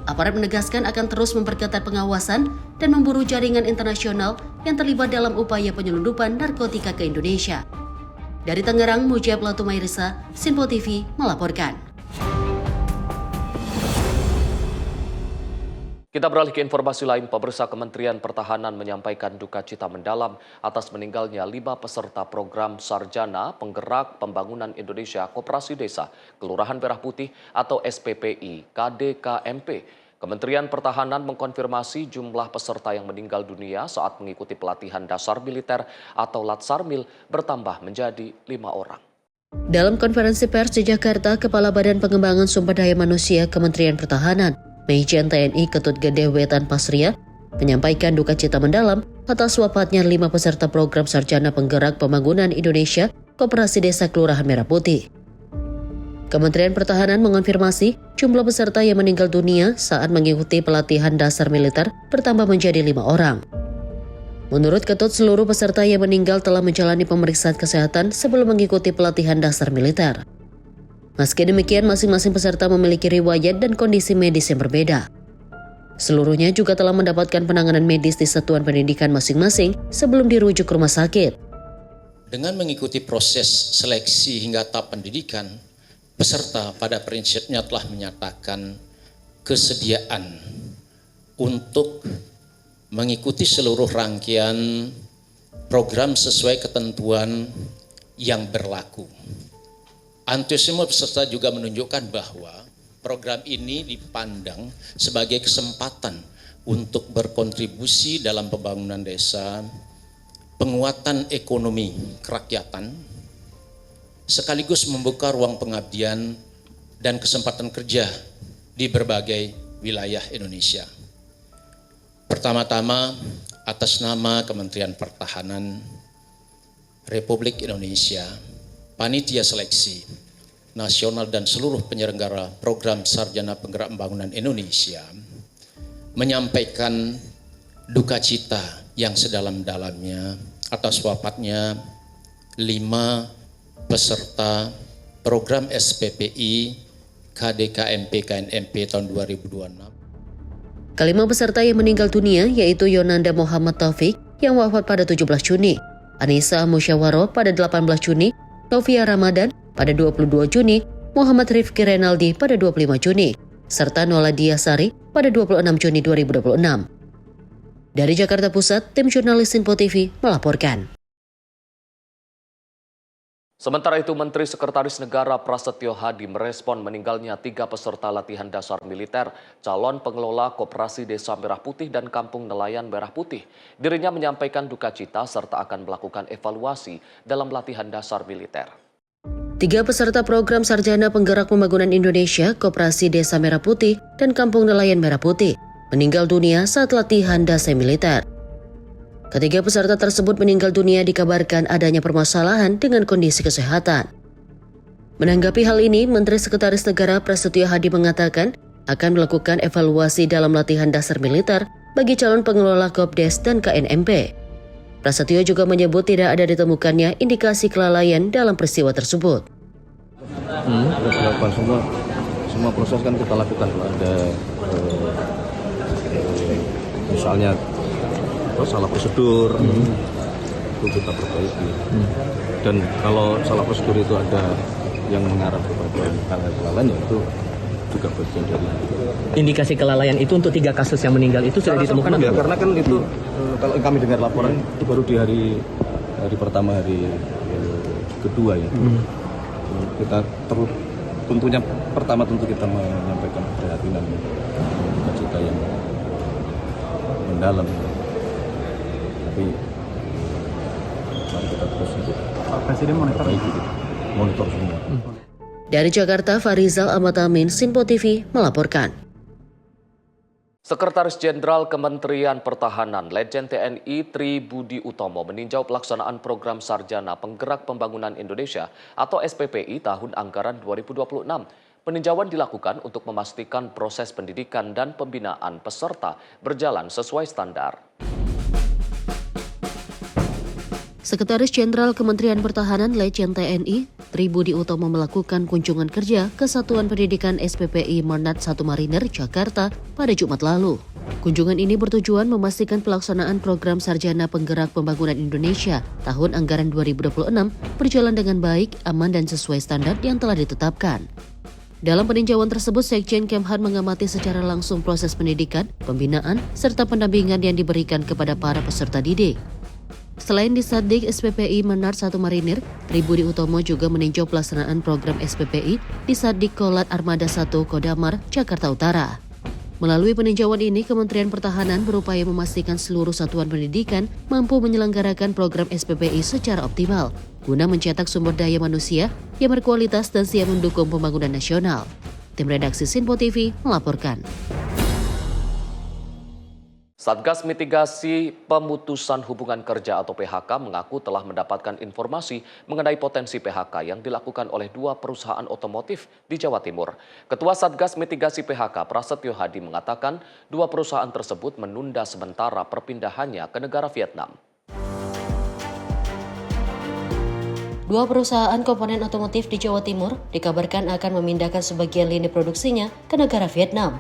Aparat menegaskan akan terus memperketat pengawasan dan memburu jaringan internasional yang terlibat dalam upaya penyelundupan narkotika ke Indonesia. Dari Tangerang, Mujab Latumairisa, Sinpo TV melaporkan. Kita beralih ke informasi lain. Pemirsa, Kementerian Pertahanan menyampaikan duka cita mendalam atas meninggalnya 5 peserta program Sarjana Penggerak Pembangunan Indonesia Koperasi Desa Kelurahan Merah Putih atau SPPI KDKMP. Kementerian Pertahanan mengkonfirmasi jumlah peserta yang meninggal dunia saat mengikuti pelatihan dasar militer atau Latsarmil bertambah menjadi 5 orang. Dalam konferensi pers di Jakarta, Kepala Badan Pengembangan Sumber Daya Manusia Kementerian Pertahanan, Majen TNI Ketut Gede Wetan Pasria, menyampaikan duka cita mendalam atas wafatnya 5 peserta program Sarjana Penggerak Pembangunan Indonesia Koperasi Desa Kelurahan Merah Putih. Kementerian Pertahanan mengonfirmasi jumlah peserta yang meninggal dunia saat mengikuti pelatihan dasar militer bertambah menjadi 5 orang. Menurut Ketut, seluruh peserta yang meninggal telah menjalani pemeriksaan kesehatan sebelum mengikuti pelatihan dasar militer. Meski demikian, masing-masing peserta memiliki riwayat dan kondisi medis yang berbeda. Seluruhnya juga telah mendapatkan penanganan medis di satuan pendidikan masing-masing sebelum dirujuk ke rumah sakit. Dengan mengikuti proses seleksi hingga tahap pendidikan, peserta pada prinsipnya telah menyatakan kesediaan untuk mengikuti seluruh rangkaian program sesuai ketentuan yang berlaku. Antusiasme peserta juga menunjukkan bahwa program ini dipandang sebagai kesempatan untuk berkontribusi dalam pembangunan desa, penguatan ekonomi kerakyatan, sekaligus membuka ruang pengabdian dan kesempatan kerja di berbagai wilayah Indonesia. Pertama-tama, atas nama Kementerian Pertahanan Republik Indonesia, Panitia Seleksi Nasional dan seluruh penyelenggara program Sarjana Penggerak Pembangunan Indonesia menyampaikan duka cita yang sedalam-dalamnya atas wafatnya 5 peserta program SPPI KDKMP KNMP tahun 2026. Kelima peserta yang meninggal dunia yaitu Yonanda Muhammad Taufik yang wafat pada 17 Juni, Anissa Musyawaroh pada 18 Juni, Novia Ramadan pada 22 Juni, Muhammad Rifki Renaldi pada 25 Juni, serta Nola Diasari pada 26 Juni 2026. Dari Jakarta Pusat, tim jurnalis Info TV melaporkan. Sementara itu, Menteri Sekretaris Negara Prasetyo Hadi merespon meninggalnya 3 peserta latihan dasar militer, calon pengelola Koperasi Desa Merah Putih dan Kampung Nelayan Merah Putih. Dirinya menyampaikan duka cita serta akan melakukan evaluasi dalam latihan dasar militer. 3 peserta program Sarjana Penggerak Pembangunan Indonesia, Koperasi Desa Merah Putih dan Kampung Nelayan Merah Putih meninggal dunia saat latihan dasar militer. Ketiga peserta tersebut meninggal dunia dikabarkan adanya permasalahan dengan kondisi kesehatan. Menanggapi hal ini, Menteri Sekretaris Negara Prasetyo Hadi mengatakan akan melakukan evaluasi dalam latihan dasar militer bagi calon pengelola Kopdes dan KNMP. Prasetyo juga menyebut tidak ada ditemukannya indikasi kelalaian dalam peristiwa tersebut. Dilakukan semua proses kan kita lakukan. Ada misalnya salah prosedur itu kita perbaiki, dan kalau salah prosedur itu ada yang mengarah kepada hal-hal kelalaian, itu juga bagian dari indikasi kelalaian itu. Untuk 3 kasus yang meninggal itu sudah ditemukan ya, karena kan itu kalau kami dengar laporan itu baru di hari pertama, hari kedua ya. Kita tentunya pertama kita menyampaikan keprihatinan, duka cita yang mendalam. Tapi mari kita terus untuk Pak Presiden monitor semua. Dari Jakarta, Farizal Ahmad Amin, Sinpo TV melaporkan. Sekretaris Jenderal Kementerian Pertahanan Letjen TNI Tri Budi Utomo meninjau pelaksanaan program Sarjana Penggerak Pembangunan Indonesia atau SPPI tahun anggaran 2026. Peninjauan dilakukan untuk memastikan proses pendidikan dan pembinaan peserta berjalan sesuai standar. Sekretaris Jenderal Kementerian Pertahanan Letjen TNI Tri Budi Utomo melakukan kunjungan kerja ke Satuan Pendidikan SPPI Mernat 1 Marinir, Jakarta pada Jumat lalu. Kunjungan ini bertujuan memastikan pelaksanaan program Sarjana Penggerak Pembangunan Indonesia tahun anggaran 2026 berjalan dengan baik, aman, dan sesuai standar yang telah ditetapkan. Dalam peninjauan tersebut, Sekjen Kemhan mengamati secara langsung proses pendidikan, pembinaan, serta pendampingan yang diberikan kepada para peserta didik. Selain di Satdik SPPI Mernat 1 Marinir, Tri Budi Utomo juga meninjau pelaksanaan program SPPI di Satdik Kolat Armada 1 Kodamar, Jakarta Utara. Melalui peninjauan ini, Kementerian Pertahanan berupaya memastikan seluruh satuan pendidikan mampu menyelenggarakan program SPPI secara optimal, guna mencetak sumber daya manusia yang berkualitas dan siap mendukung pembangunan nasional. Tim redaksi Sinpo TV melaporkan. Satgas Mitigasi Pemutusan Hubungan Kerja atau PHK mengaku telah mendapatkan informasi mengenai potensi PHK yang dilakukan oleh 2 perusahaan otomotif di Jawa Timur. Ketua Satgas Mitigasi PHK Prasetyo Hadi mengatakan 2 perusahaan tersebut menunda sementara perpindahannya ke negara Vietnam. 2 perusahaan komponen otomotif di Jawa Timur dikabarkan akan memindahkan sebagian lini produksinya ke negara Vietnam.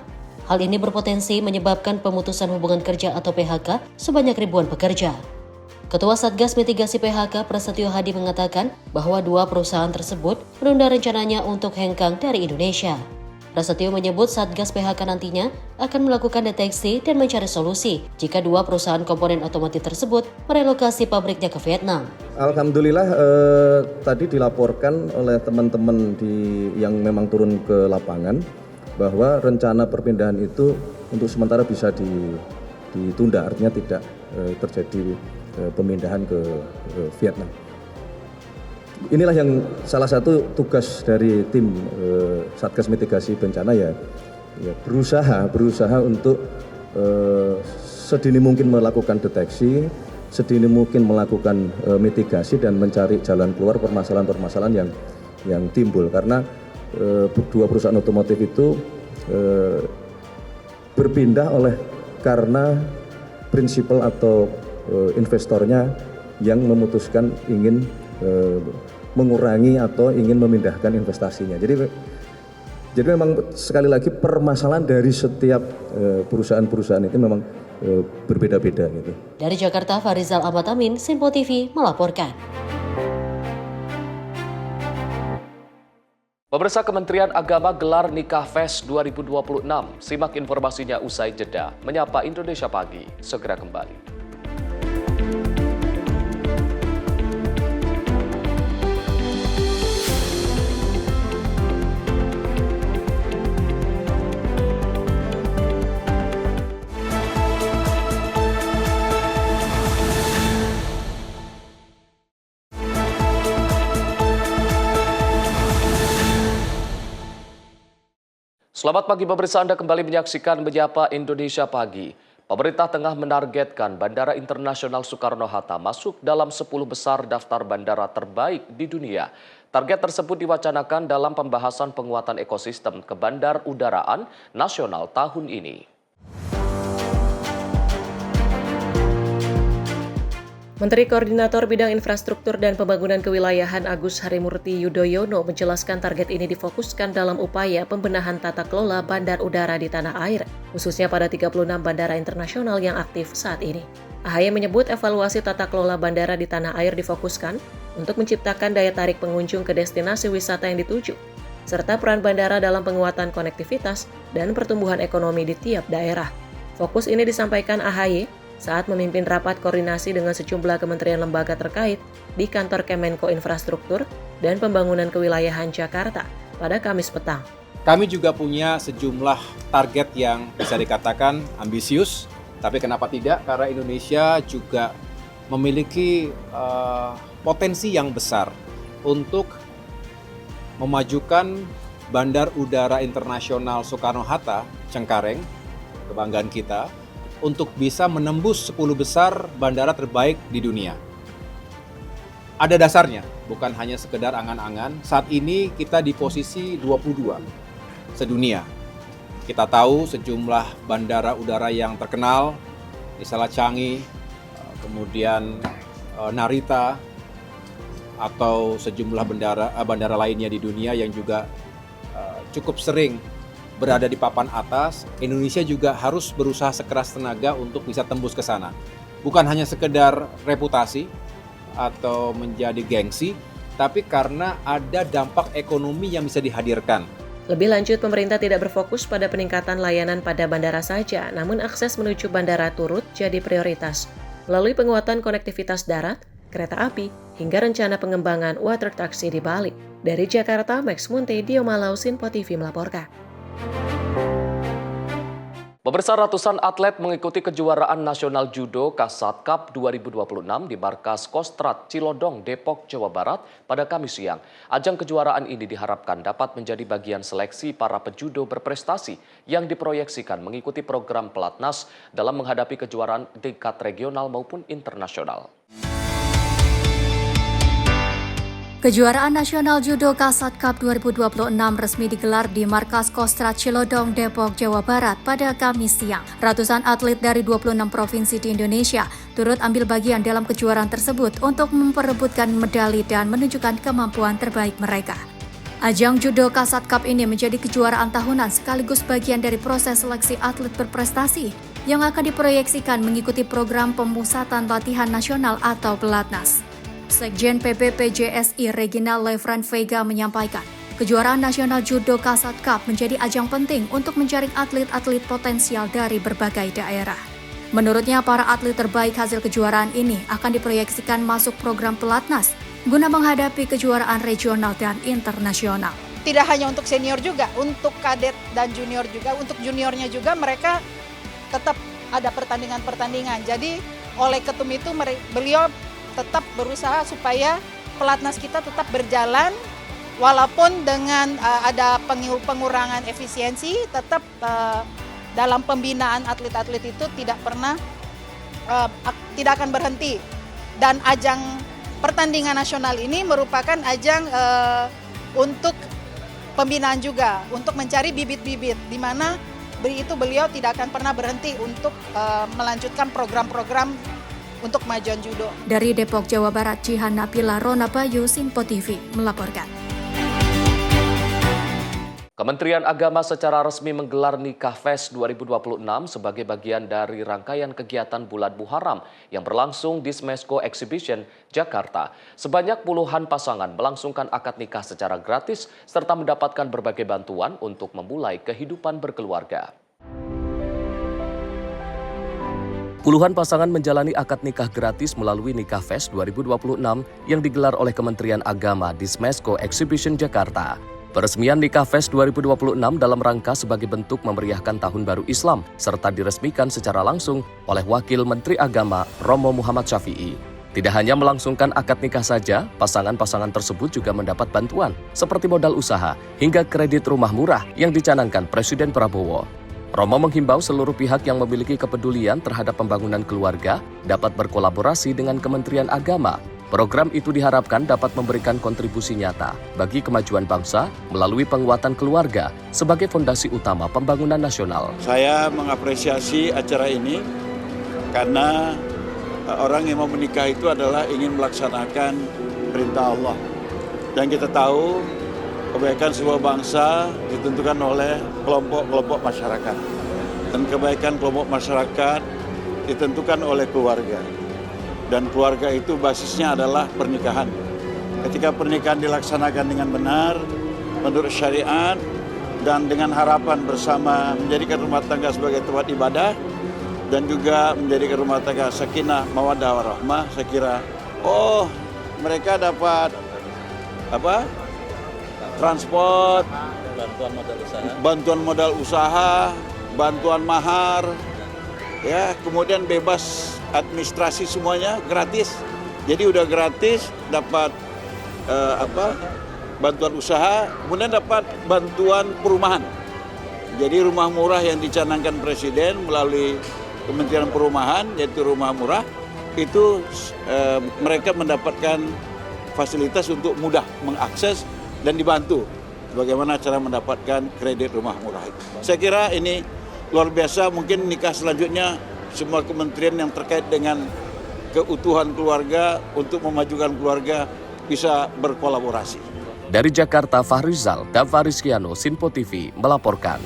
Hal ini berpotensi menyebabkan pemutusan hubungan kerja atau PHK sebanyak ribuan pekerja. Ketua Satgas Mitigasi PHK Prasetyo Hadi mengatakan bahwa 2 perusahaan tersebut menunda rencananya untuk hengkang dari Indonesia. Prasetyo menyebut Satgas PHK nantinya akan melakukan deteksi dan mencari solusi jika 2 perusahaan komponen otomotif tersebut merelokasi pabriknya ke Vietnam. Alhamdulillah tadi dilaporkan oleh teman-teman yang memang turun ke lapangan bahwa rencana perpindahan itu untuk sementara bisa ditunda, artinya tidak terjadi pemindahan ke Vietnam. Inilah yang salah satu tugas dari tim Satgas Mitigasi Bencana ya berusaha untuk sedini mungkin melakukan deteksi, sedini mungkin melakukan mitigasi dan mencari jalan keluar permasalahan-permasalahan yang timbul karena 2 perusahaan otomotif itu berpindah karena prinsipal atau investornya yang memutuskan ingin mengurangi atau ingin memindahkan investasinya. Jadi memang sekali lagi permasalahan dari setiap perusahaan-perusahaan itu memang berbeda-beda gitu. Dari Jakarta, Farizal Ahmad Amin, Sinpo TV melaporkan. Pemirsa, Kementerian Agama gelar Nikah Fest 2026. Simak informasinya usai jeda. Menyapa Indonesia Pagi, segera kembali. Selamat pagi pemirsa, Anda kembali menyaksikan Menyapa Indonesia Pagi. Pemerintah tengah menargetkan Bandara Internasional Soekarno-Hatta masuk dalam 10 besar daftar bandara terbaik di dunia. Target tersebut diwacanakan dalam pembahasan penguatan ekosistem kebandarudaraan nasional tahun ini. Menteri Koordinator Bidang Infrastruktur dan Pembangunan Kewilayahan Agus Harimurti Yudhoyono menjelaskan target ini difokuskan dalam upaya pembenahan tata kelola bandar udara di tanah air, khususnya pada 36 bandara internasional yang aktif saat ini. AHY menyebut evaluasi tata kelola bandara di tanah air difokuskan untuk menciptakan daya tarik pengunjung ke destinasi wisata yang dituju, serta peran bandara dalam penguatan konektivitas dan pertumbuhan ekonomi di tiap daerah. Fokus ini disampaikan AHY saat memimpin rapat koordinasi dengan sejumlah kementerian lembaga terkait di kantor Kemenko Infrastruktur dan Pembangunan Kewilayahan Jakarta pada Kamis petang. Kami juga punya sejumlah target yang bisa dikatakan ambisius, tapi kenapa tidak? Karena Indonesia juga memiliki potensi yang besar untuk memajukan Bandar Udara Internasional Soekarno-Hatta, Cengkareng, kebanggaan kita, untuk bisa menembus 10 besar bandara terbaik di dunia. Ada dasarnya, bukan hanya sekedar angan-angan. Saat ini kita di posisi 22 sedunia. Kita tahu sejumlah bandara udara yang terkenal, misalnya Changi, kemudian Narita, atau sejumlah bandara lainnya di dunia yang juga cukup sering berada di papan atas. Indonesia juga harus berusaha sekeras tenaga untuk bisa tembus ke sana. Bukan hanya sekedar reputasi atau menjadi gengsi, tapi karena ada dampak ekonomi yang bisa dihadirkan. Lebih lanjut, pemerintah tidak berfokus pada peningkatan layanan pada bandara saja, namun akses menuju bandara turut jadi prioritas melalui penguatan konektivitas darat, kereta api, hingga rencana pengembangan water taxi di Bali. Dari Jakarta, Max Munte, Dio Malau, Sinpo TV melaporkan. Pemirsa, ratusan atlet mengikuti kejuaraan nasional judo Kasat Cup 2026 di markas Kostrad Cilodong, Depok, Jawa Barat pada Kamis siang. Ajang kejuaraan ini diharapkan dapat menjadi bagian seleksi para pejudo berprestasi yang diproyeksikan mengikuti program pelatnas dalam menghadapi kejuaraan tingkat regional maupun internasional. Kejuaraan Nasional Judo Kasat Cup 2026 resmi digelar di Markas Kostrad Cilodong, Depok, Jawa Barat pada Kamis siang. Ratusan atlet dari 26 provinsi di Indonesia turut ambil bagian dalam kejuaraan tersebut untuk memperebutkan medali dan menunjukkan kemampuan terbaik mereka. Ajang Judo Kasat Cup ini menjadi kejuaraan tahunan sekaligus bagian dari proses seleksi atlet berprestasi yang akan diproyeksikan mengikuti program pemusatan latihan nasional atau pelatnas. Sekjen PBPJSI Regina Lefran Vega menyampaikan, kejuaraan nasional judo Kasat Cup menjadi ajang penting untuk menjaring atlet-atlet potensial dari berbagai daerah. Menurutnya, para atlet terbaik hasil kejuaraan ini akan diproyeksikan masuk program pelatnas guna menghadapi kejuaraan regional dan internasional. Tidak hanya untuk senior juga, untuk kadet dan junior juga, untuk juniornya juga mereka tetap ada pertandingan-pertandingan. Jadi oleh ketum itu beliau tetap berusaha supaya pelatnas kita tetap berjalan walaupun dengan ada pengurangan efisiensi, tetap dalam pembinaan atlet-atlet itu tidak akan berhenti. Dan ajang pertandingan nasional ini merupakan ajang untuk pembinaan juga, untuk mencari bibit-bibit di mana itu beliau tidak akan pernah berhenti untuk melanjutkan program-program untuk kemajuan judo. Dari Depok, Jawa Barat, Jihan Nabila Rona Bayu, Sinpo TV melaporkan. Kementerian Agama secara resmi menggelar Nikah Fest 2026 sebagai bagian dari rangkaian kegiatan Bulan Muharram yang berlangsung di Smesco Exhibition, Jakarta. Sebanyak puluhan pasangan melangsungkan akad nikah secara gratis serta mendapatkan berbagai bantuan untuk memulai kehidupan berkeluarga. Puluhan pasangan menjalani akad nikah gratis melalui Nikah Fest 2026 yang digelar oleh Kementerian Agama di Smesco Exhibition Jakarta. Peresmian Nikah Fest 2026 dalam rangka sebagai bentuk memeriahkan Tahun Baru Islam serta diresmikan secara langsung oleh Wakil Menteri Agama Romo Muhammad Syafi'i. Tidak hanya melangsungkan akad nikah saja, pasangan-pasangan tersebut juga mendapat bantuan seperti modal usaha hingga kredit rumah murah yang dicanangkan Presiden Prabowo. Romo menghimbau seluruh pihak yang memiliki kepedulian terhadap pembangunan keluarga dapat berkolaborasi dengan Kementerian Agama. Program itu diharapkan dapat memberikan kontribusi nyata bagi kemajuan bangsa melalui penguatan keluarga sebagai fondasi utama pembangunan nasional. Saya mengapresiasi acara ini karena orang yang mau menikah itu adalah ingin melaksanakan perintah Allah. Dan kita tahu kebaikan sebuah bangsa ditentukan oleh kelompok-kelompok masyarakat. Dan kebaikan kelompok masyarakat ditentukan oleh keluarga. Dan keluarga itu basisnya adalah pernikahan. Ketika pernikahan dilaksanakan dengan benar, menurut syariat, dan dengan harapan bersama menjadikan rumah tangga sebagai tempat ibadah, dan juga menjadikan rumah tangga sakinah, mawaddah, warahmah, saya kira, mereka dapat transport, bantuan modal usaha, bantuan mahar, ya, kemudian bebas administrasi semuanya gratis. Jadi udah gratis dapat bantuan usaha, kemudian dapat bantuan perumahan. Jadi rumah murah yang dicanangkan Presiden melalui Kementerian Perumahan, yaitu rumah murah, itu mereka mendapatkan fasilitas untuk mudah mengakses dan dibantu bagaimana cara mendapatkan kredit rumah murah itu. Saya kira ini luar biasa, mungkin nikah selanjutnya semua kementerian yang terkait dengan keutuhan keluarga untuk memajukan keluarga bisa berkolaborasi. Dari Jakarta, Fahrizal dan Fariskiano, Sinpo TV melaporkan.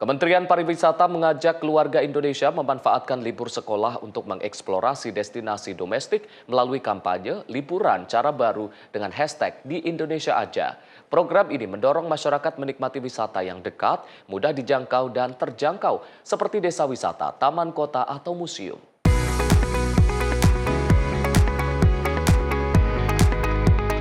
Kementerian Pariwisata mengajak keluarga Indonesia memanfaatkan libur sekolah untuk mengeksplorasi destinasi domestik melalui kampanye liburan cara baru dengan hashtag di Indonesia aja. Program ini mendorong masyarakat menikmati wisata yang dekat, mudah dijangkau dan terjangkau seperti desa wisata, taman kota atau museum.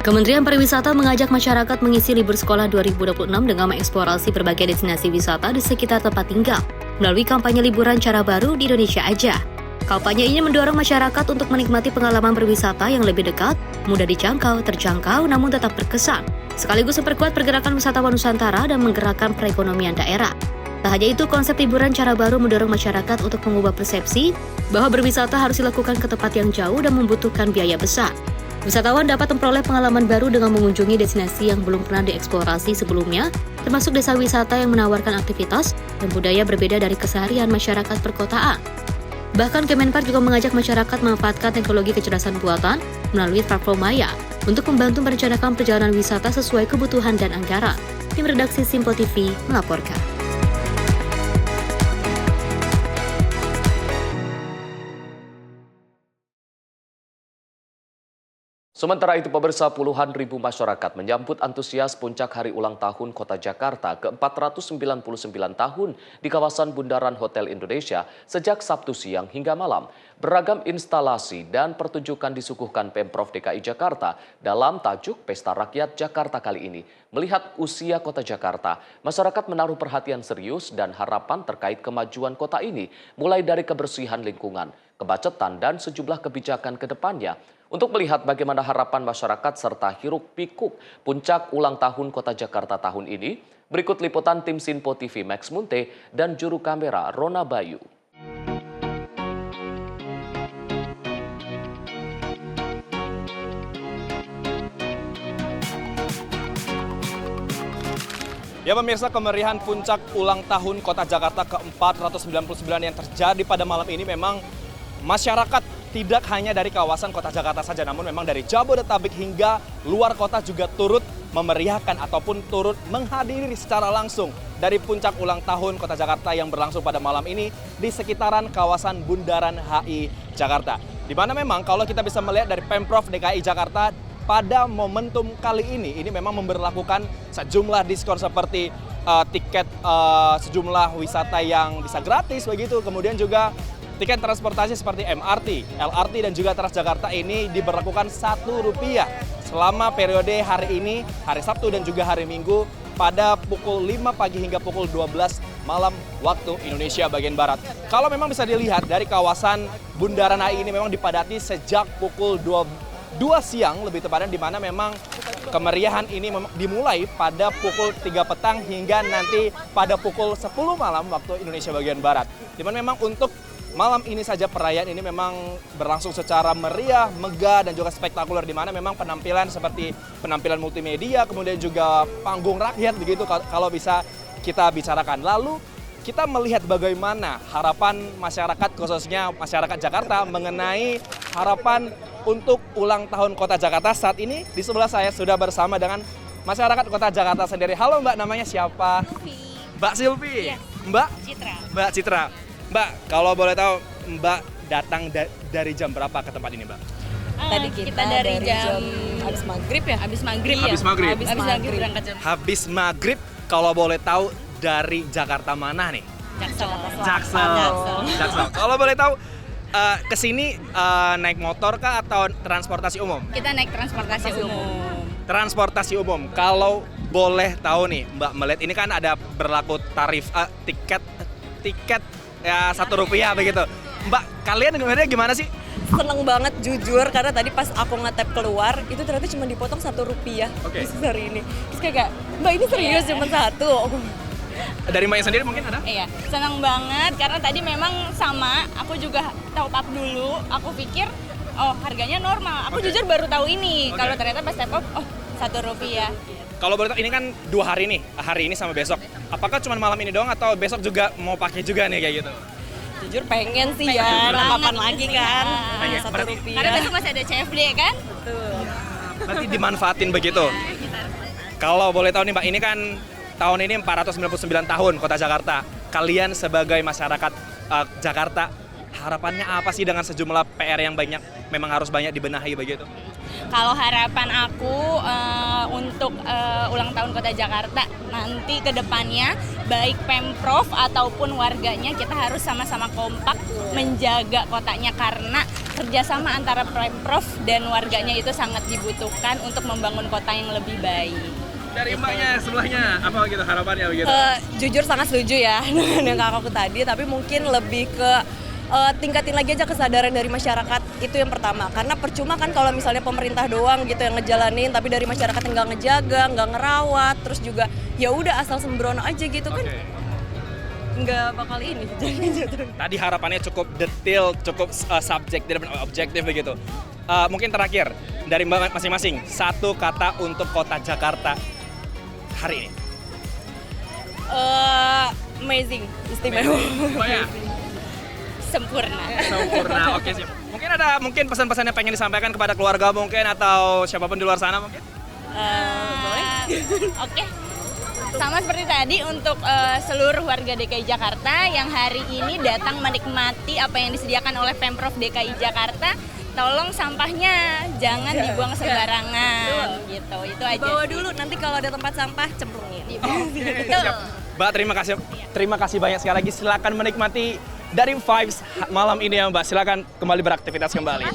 Kementerian Pariwisata mengajak masyarakat mengisi libur sekolah 2026 dengan mengeksplorasi berbagai destinasi wisata di sekitar tempat tinggal melalui kampanye liburan cara baru di Indonesia aja. Kampanye ini mendorong masyarakat untuk menikmati pengalaman berwisata yang lebih dekat, mudah dicangkau, terjangkau, namun tetap berkesan. Sekaligus memperkuat pergerakan wisatawan Nusantara dan menggerakkan perekonomian daerah. Tak hanya itu, konsep liburan cara baru mendorong masyarakat untuk mengubah persepsi bahwa berwisata harus dilakukan ke tempat yang jauh dan membutuhkan biaya besar. Wisatawan dapat memperoleh pengalaman baru dengan mengunjungi destinasi yang belum pernah dieksplorasi sebelumnya, termasuk desa wisata yang menawarkan aktivitas dan budaya berbeda dari keseharian masyarakat perkotaan. Bahkan Kemenpar juga mengajak masyarakat memanfaatkan teknologi kecerdasan buatan melalui platform Maya untuk membantu merencanakan perjalanan wisata sesuai kebutuhan dan anggaran. Tim redaksi Simpo TV melaporkan. Sementara itu, pemirsa, puluhan ribu masyarakat menyambut antusias puncak Hari Ulang Tahun Kota Jakarta ke-499 tahun di kawasan Bundaran Hotel Indonesia sejak Sabtu siang hingga malam. Beragam instalasi dan pertunjukan disuguhkan Pemprov DKI Jakarta dalam tajuk Pesta Rakyat Jakarta kali ini. Melihat usia Kota Jakarta, masyarakat menaruh perhatian serius dan harapan terkait kemajuan kota ini, mulai dari kebersihan lingkungan, kemacetan, dan sejumlah kebijakan ke depannya. Untuk melihat bagaimana harapan masyarakat serta hiruk-pikuk puncak ulang tahun Kota Jakarta tahun ini, berikut liputan tim Simpo TV Max Munte dan juru kamera Rona Bayu. Ya pemirsa, kemeriahan puncak ulang tahun Kota Jakarta ke-499 yang terjadi pada malam ini memang masyarakat tidak hanya dari kawasan Kota Jakarta saja, namun memang dari Jabodetabek hingga luar kota juga turut memeriahkan ataupun turut menghadiri secara langsung dari puncak ulang tahun Kota Jakarta yang berlangsung pada malam ini di sekitaran kawasan Bundaran HI Jakarta. Di mana memang kalau kita bisa melihat dari Pemprov DKI Jakarta pada momentum kali ini memang memberlakukan sejumlah diskon seperti tiket sejumlah wisata yang bisa gratis begitu, kemudian juga tiket transportasi seperti MRT, LRT, dan juga Transjakarta ini diberlakukan Rp1 selama periode hari ini, hari Sabtu dan juga hari Minggu pada pukul 5 pagi hingga pukul 12 malam waktu Indonesia bagian Barat. Kalau memang bisa dilihat dari kawasan Bundaran HI ini memang dipadati sejak pukul 2 siang lebih tepatnya, di mana memang kemeriahan ini dimulai pada pukul 3 petang hingga nanti pada pukul 10 malam waktu Indonesia bagian Barat. Di mana memang untuk malam ini saja perayaan ini memang berlangsung secara meriah, megah, dan juga spektakuler, di mana memang penampilan seperti penampilan multimedia, kemudian juga panggung rakyat begitu kalau bisa kita bicarakan. Lalu kita melihat bagaimana harapan masyarakat, khususnya masyarakat Jakarta, mengenai harapan untuk ulang tahun Kota Jakarta. Saat ini di sebelah saya sudah bersama dengan masyarakat Kota Jakarta sendiri. Halo Mbak, namanya siapa? Mbak Silvi. Yes. Mbak Citra. Mbak Citra. Mbak, kalau boleh tahu Mbak datang dari jam berapa ke tempat ini, Mbak? Tadi kita dari jam habis maghrib ya? Habis maghrib ya? Habis maghrib? Habis maghrib berangkat jam. Habis maghrib, kalau boleh tahu dari Jakarta mana nih? Jaksel. Kalau boleh tahu ke sini naik motor kah atau transportasi umum? Kita naik transportasi umum. Transportasi umum. Kalau boleh tahu nih, Mbak melihat ini kan ada berlaku tarif tiket ya Rp1 begitu. Mbak, kalian dengarnya gimana sih? Seneng banget jujur, karena tadi pas aku nge-tap keluar itu ternyata cuma dipotong Rp1 khusus hari ini. Terus kayak Mbak ini serius cuma satu. Dari Mbak sendiri mungkin ada? Iya, seneng banget karena tadi memang sama, aku juga top up dulu, aku pikir harganya normal. Aku jujur baru tahu ini, kalau ternyata pas top up Rp1. Kalau boleh tahu, ini kan 2 hari nih, hari ini sama besok. Apakah cuma malam ini doang atau besok juga mau pakai juga nih kayak gitu? Jujur pengen sih ya, kapan lagi kan? Rp1. Karena besok masih ada CFD kan? Betul. Berarti dimanfaatin begitu. Kalau boleh tahu nih Mbak, ini kan tahun ini 499 tahun Kota Jakarta. Kalian sebagai masyarakat Jakarta, harapannya apa sih dengan sejumlah PR yang memang harus banyak dibenahi begitu? Kalau harapan aku untuk ulang tahun Kota Jakarta nanti ke depannya, baik Pemprov ataupun warganya, kita harus sama-sama kompak menjaga kotanya, karena kerjasama antara Pemprov dan warganya itu sangat dibutuhkan untuk membangun kota yang lebih baik. Dari mbaknya sebelahnya, apa gitu harapannya begitu? Jujur sangat setuju ya dengan yang kakakku tadi, tapi mungkin lebih ke tingkatin lagi aja kesadaran dari masyarakat, itu yang pertama. Karena percuma kan kalau misalnya pemerintah doang gitu yang ngejalanin, tapi dari masyarakat yang nggak ngejaga, nggak ngerawat, terus juga ya udah asal sembrono aja gitu kan, nggak bakal ini. Tadi harapannya cukup detail, cukup subjektif dan objektif begitu. Mungkin terakhir dari mbak masing-masing, satu kata untuk kota Jakarta hari ini. Amazing, istimewa. Sempurna. Sempurna, oke sih. Mungkin pesan-pesan yang pengen disampaikan kepada keluarga mungkin atau siapapun di luar sana mungkin? Boleh? Oke. Sama seperti tadi untuk seluruh warga DKI Jakarta yang hari ini datang menikmati apa yang disediakan oleh Pemprov DKI Jakarta, tolong sampahnya jangan dibuang sembarangan gitu. Itu aja. Bawa dulu, nanti kalau ada tempat sampah cemplungin. Betul. Mbak, terima kasih banyak sekali lagi. Silakan menikmati dari Vibes malam ini ya Mbak. Silakan kembali beraktivitas kembali.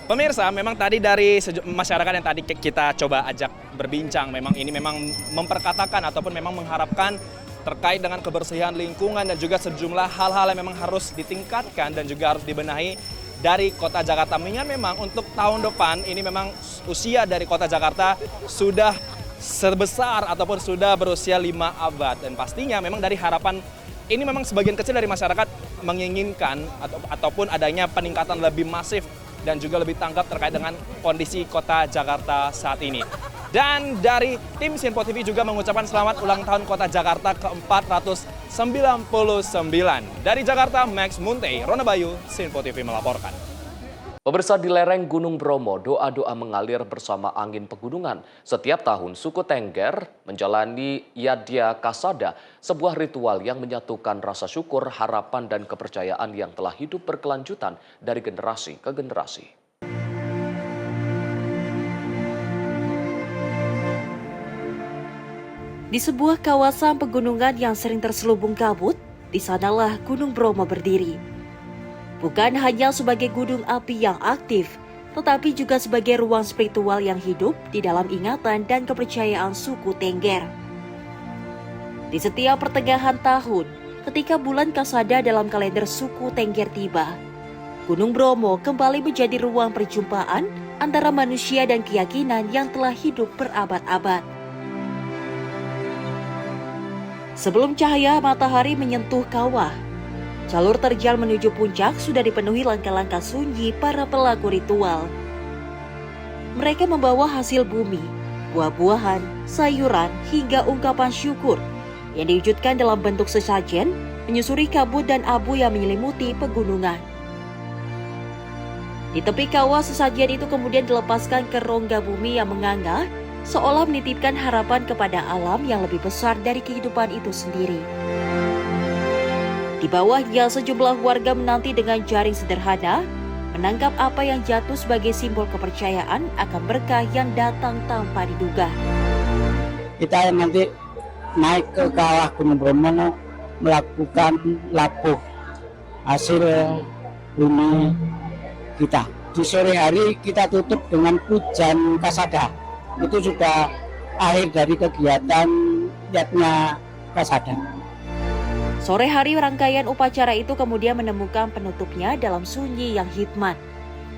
Pemirsa, memang tadi dari masyarakat yang tadi kita coba ajak berbincang, memang ini memang memperkatakan ataupun memang mengharapkan terkait dengan kebersihan lingkungan dan juga sejumlah hal-hal yang memang harus ditingkatkan dan juga harus dibenahi dari Kota Jakarta. Mengingat memang untuk tahun depan ini memang usia dari Kota Jakarta sudah sebesar ataupun sudah berusia 5 abad. Dan pastinya memang dari harapan ini memang sebagian kecil dari masyarakat menginginkan ataupun adanya peningkatan lebih masif dan juga lebih tanggap terkait dengan kondisi Kota Jakarta saat ini. Dan dari tim Sinpo TV juga mengucapkan selamat ulang tahun Kota Jakarta ke-499. Dari Jakarta, Max Munte, Rona Bayu, Sinpo TV melaporkan. Pemirsa, di lereng Gunung Bromo, doa-doa mengalir bersama angin pegunungan. Setiap tahun suku Tengger menjalani Yadya Kasada, sebuah ritual yang menyatukan rasa syukur, harapan, dan kepercayaan yang telah hidup berkelanjutan dari generasi ke generasi. Di sebuah kawasan pegunungan yang sering terselubung kabut, di sanalah Gunung Bromo berdiri. Bukan hanya sebagai gunung api yang aktif, tetapi juga sebagai ruang spiritual yang hidup di dalam ingatan dan kepercayaan suku Tengger. Di setiap pertengahan tahun, ketika bulan Kasada dalam kalender suku Tengger tiba, Gunung Bromo kembali menjadi ruang perjumpaan antara manusia dan keyakinan yang telah hidup berabad-abad. Sebelum cahaya matahari menyentuh kawah, jalur terjal menuju puncak sudah dipenuhi langkah-langkah sunyi para pelaku ritual. Mereka membawa hasil bumi, buah-buahan, sayuran, hingga ungkapan syukur yang diwujudkan dalam bentuk sesajen menyusuri kabut dan abu yang menyelimuti pegunungan. Di tepi kawah, sesajen itu kemudian dilepaskan ke rongga bumi yang menganga, seolah menitipkan harapan kepada alam yang lebih besar dari kehidupan itu sendiri. Di bawahnya, sejumlah warga menanti dengan jaring sederhana, menangkap apa yang jatuh sebagai simbol kepercayaan akan berkah yang datang tanpa diduga. Kita nanti naik ke kawah Gunung Bromo melakukan lapuh hasil bumi kita. Di sore hari kita tutup dengan pujan Kasada. Itu sudah akhir dari kegiatan Yadnya Kasada. Sore hari rangkaian upacara itu kemudian menemukan penutupnya dalam sunyi yang hikmat.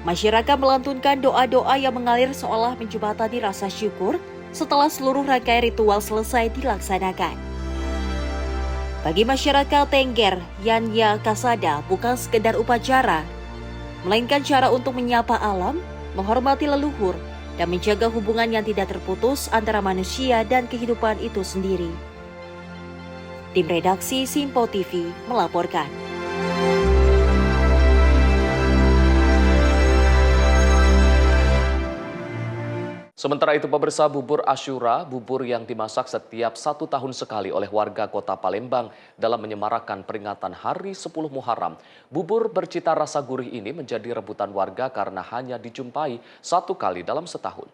Masyarakat melantunkan doa-doa yang mengalir seolah menjembatani rasa syukur setelah seluruh rangkaian ritual selesai dilaksanakan. Bagi masyarakat Tengger, Yadnya Kasada bukan sekedar upacara, melainkan cara untuk menyapa alam, menghormati leluhur, dan menjaga hubungan yang tidak terputus antara manusia dan kehidupan itu sendiri. Tim redaksi Sinpo TV melaporkan. Sementara itu, pemirsa, bubur Asyura, bubur yang dimasak setiap 1 tahun sekali oleh warga Kota Palembang dalam menyemarakan peringatan Hari 10 Muharram. Bubur bercita rasa gurih ini menjadi rebutan warga karena hanya dijumpai 1 kali dalam setahun.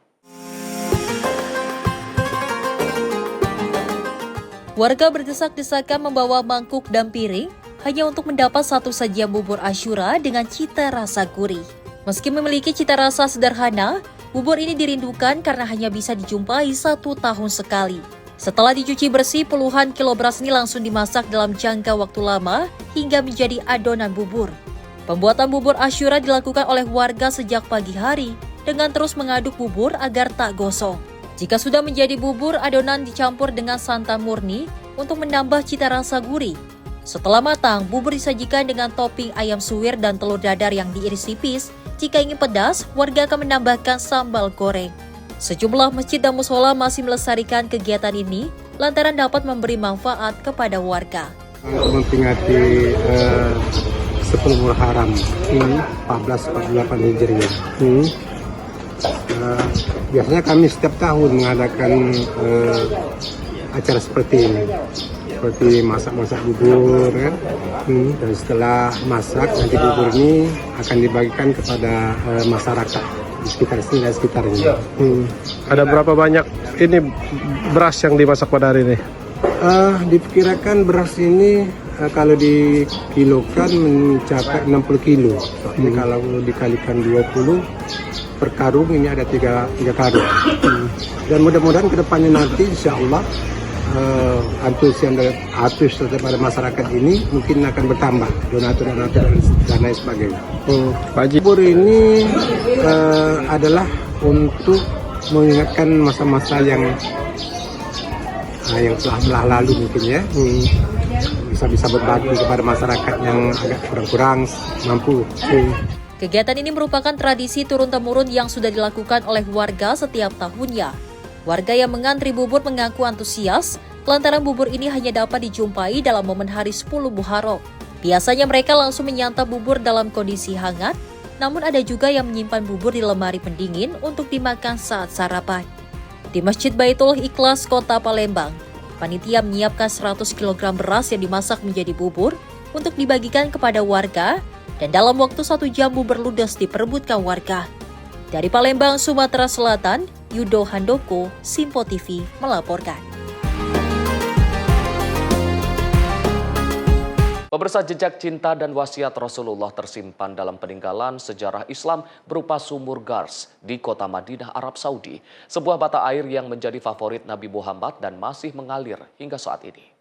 Warga berdesak-desakan membawa mangkuk dan piring hanya untuk mendapat satu sajian bubur Asyura dengan cita rasa gurih. Meski memiliki cita rasa sederhana, bubur ini dirindukan karena hanya bisa dijumpai 1 tahun sekali. Setelah dicuci bersih, puluhan kilo beras ini langsung dimasak dalam jangka waktu lama hingga menjadi adonan bubur. Pembuatan bubur Asyura dilakukan oleh warga sejak pagi hari dengan terus mengaduk bubur agar tak gosong. Jika sudah menjadi bubur, adonan dicampur dengan santan murni untuk menambah cita rasa gurih. Setelah matang, bubur disajikan dengan topping ayam suwir dan telur dadar yang diiris tipis. Jika ingin pedas, warga akan menambahkan sambal goreng. Sejumlah masjid dan mushola masih melestarikan kegiatan ini lantaran dapat memberi manfaat kepada warga. Untuk memperingati 10 Muharram ini 1448 Hijriah. Biasanya kami setiap tahun mengadakan acara seperti ini. Seperti masak-masak bubur kan. Dan setelah masak nanti bubur ini akan dibagikan kepada masyarakat di sekitar sini dan sekitarnya. Ada berapa banyak ini beras yang dimasak pada hari ini? Diperkirakan beras ini kalau dikilokan mencapai 60 kilo. Tapi kalau dikalikan 20 per karung ini ada 3 karung. Dan mudah-mudahan kedepannya nanti insya Allah antusias daripada masyarakat ini mungkin akan bertambah, donatur dan lain sebagainya. Bubur ini adalah untuk mengingatkan masa-masa yang telah lalu mungkin ya. Bisa berbagi kepada masyarakat yang agak kurang mampu. Kegiatan ini merupakan tradisi turun-temurun yang sudah dilakukan oleh warga setiap tahunnya. Warga yang mengantri bubur mengaku antusias lantaran bubur ini hanya dapat dijumpai dalam momen hari 10 Muharram. Biasanya mereka langsung menyantap bubur dalam kondisi hangat, namun ada juga yang menyimpan bubur di lemari pendingin untuk dimakan saat sarapan. Di Masjid Baitul Ikhlas, Kota Palembang, panitia menyiapkan 100 kg beras yang dimasak menjadi bubur untuk dibagikan kepada warga, dan dalam waktu 1 jam bubur ludes diperebutkan warga. Dari Palembang, Sumatera Selatan, Yudo Handoko, Simpo TV melaporkan. Pemirsa, jejak cinta dan wasiat Rasulullah tersimpan dalam peninggalan sejarah Islam berupa sumur Gars di kota Madinah, Arab Saudi. Sebuah mata air yang menjadi favorit Nabi Muhammad dan masih mengalir hingga saat ini.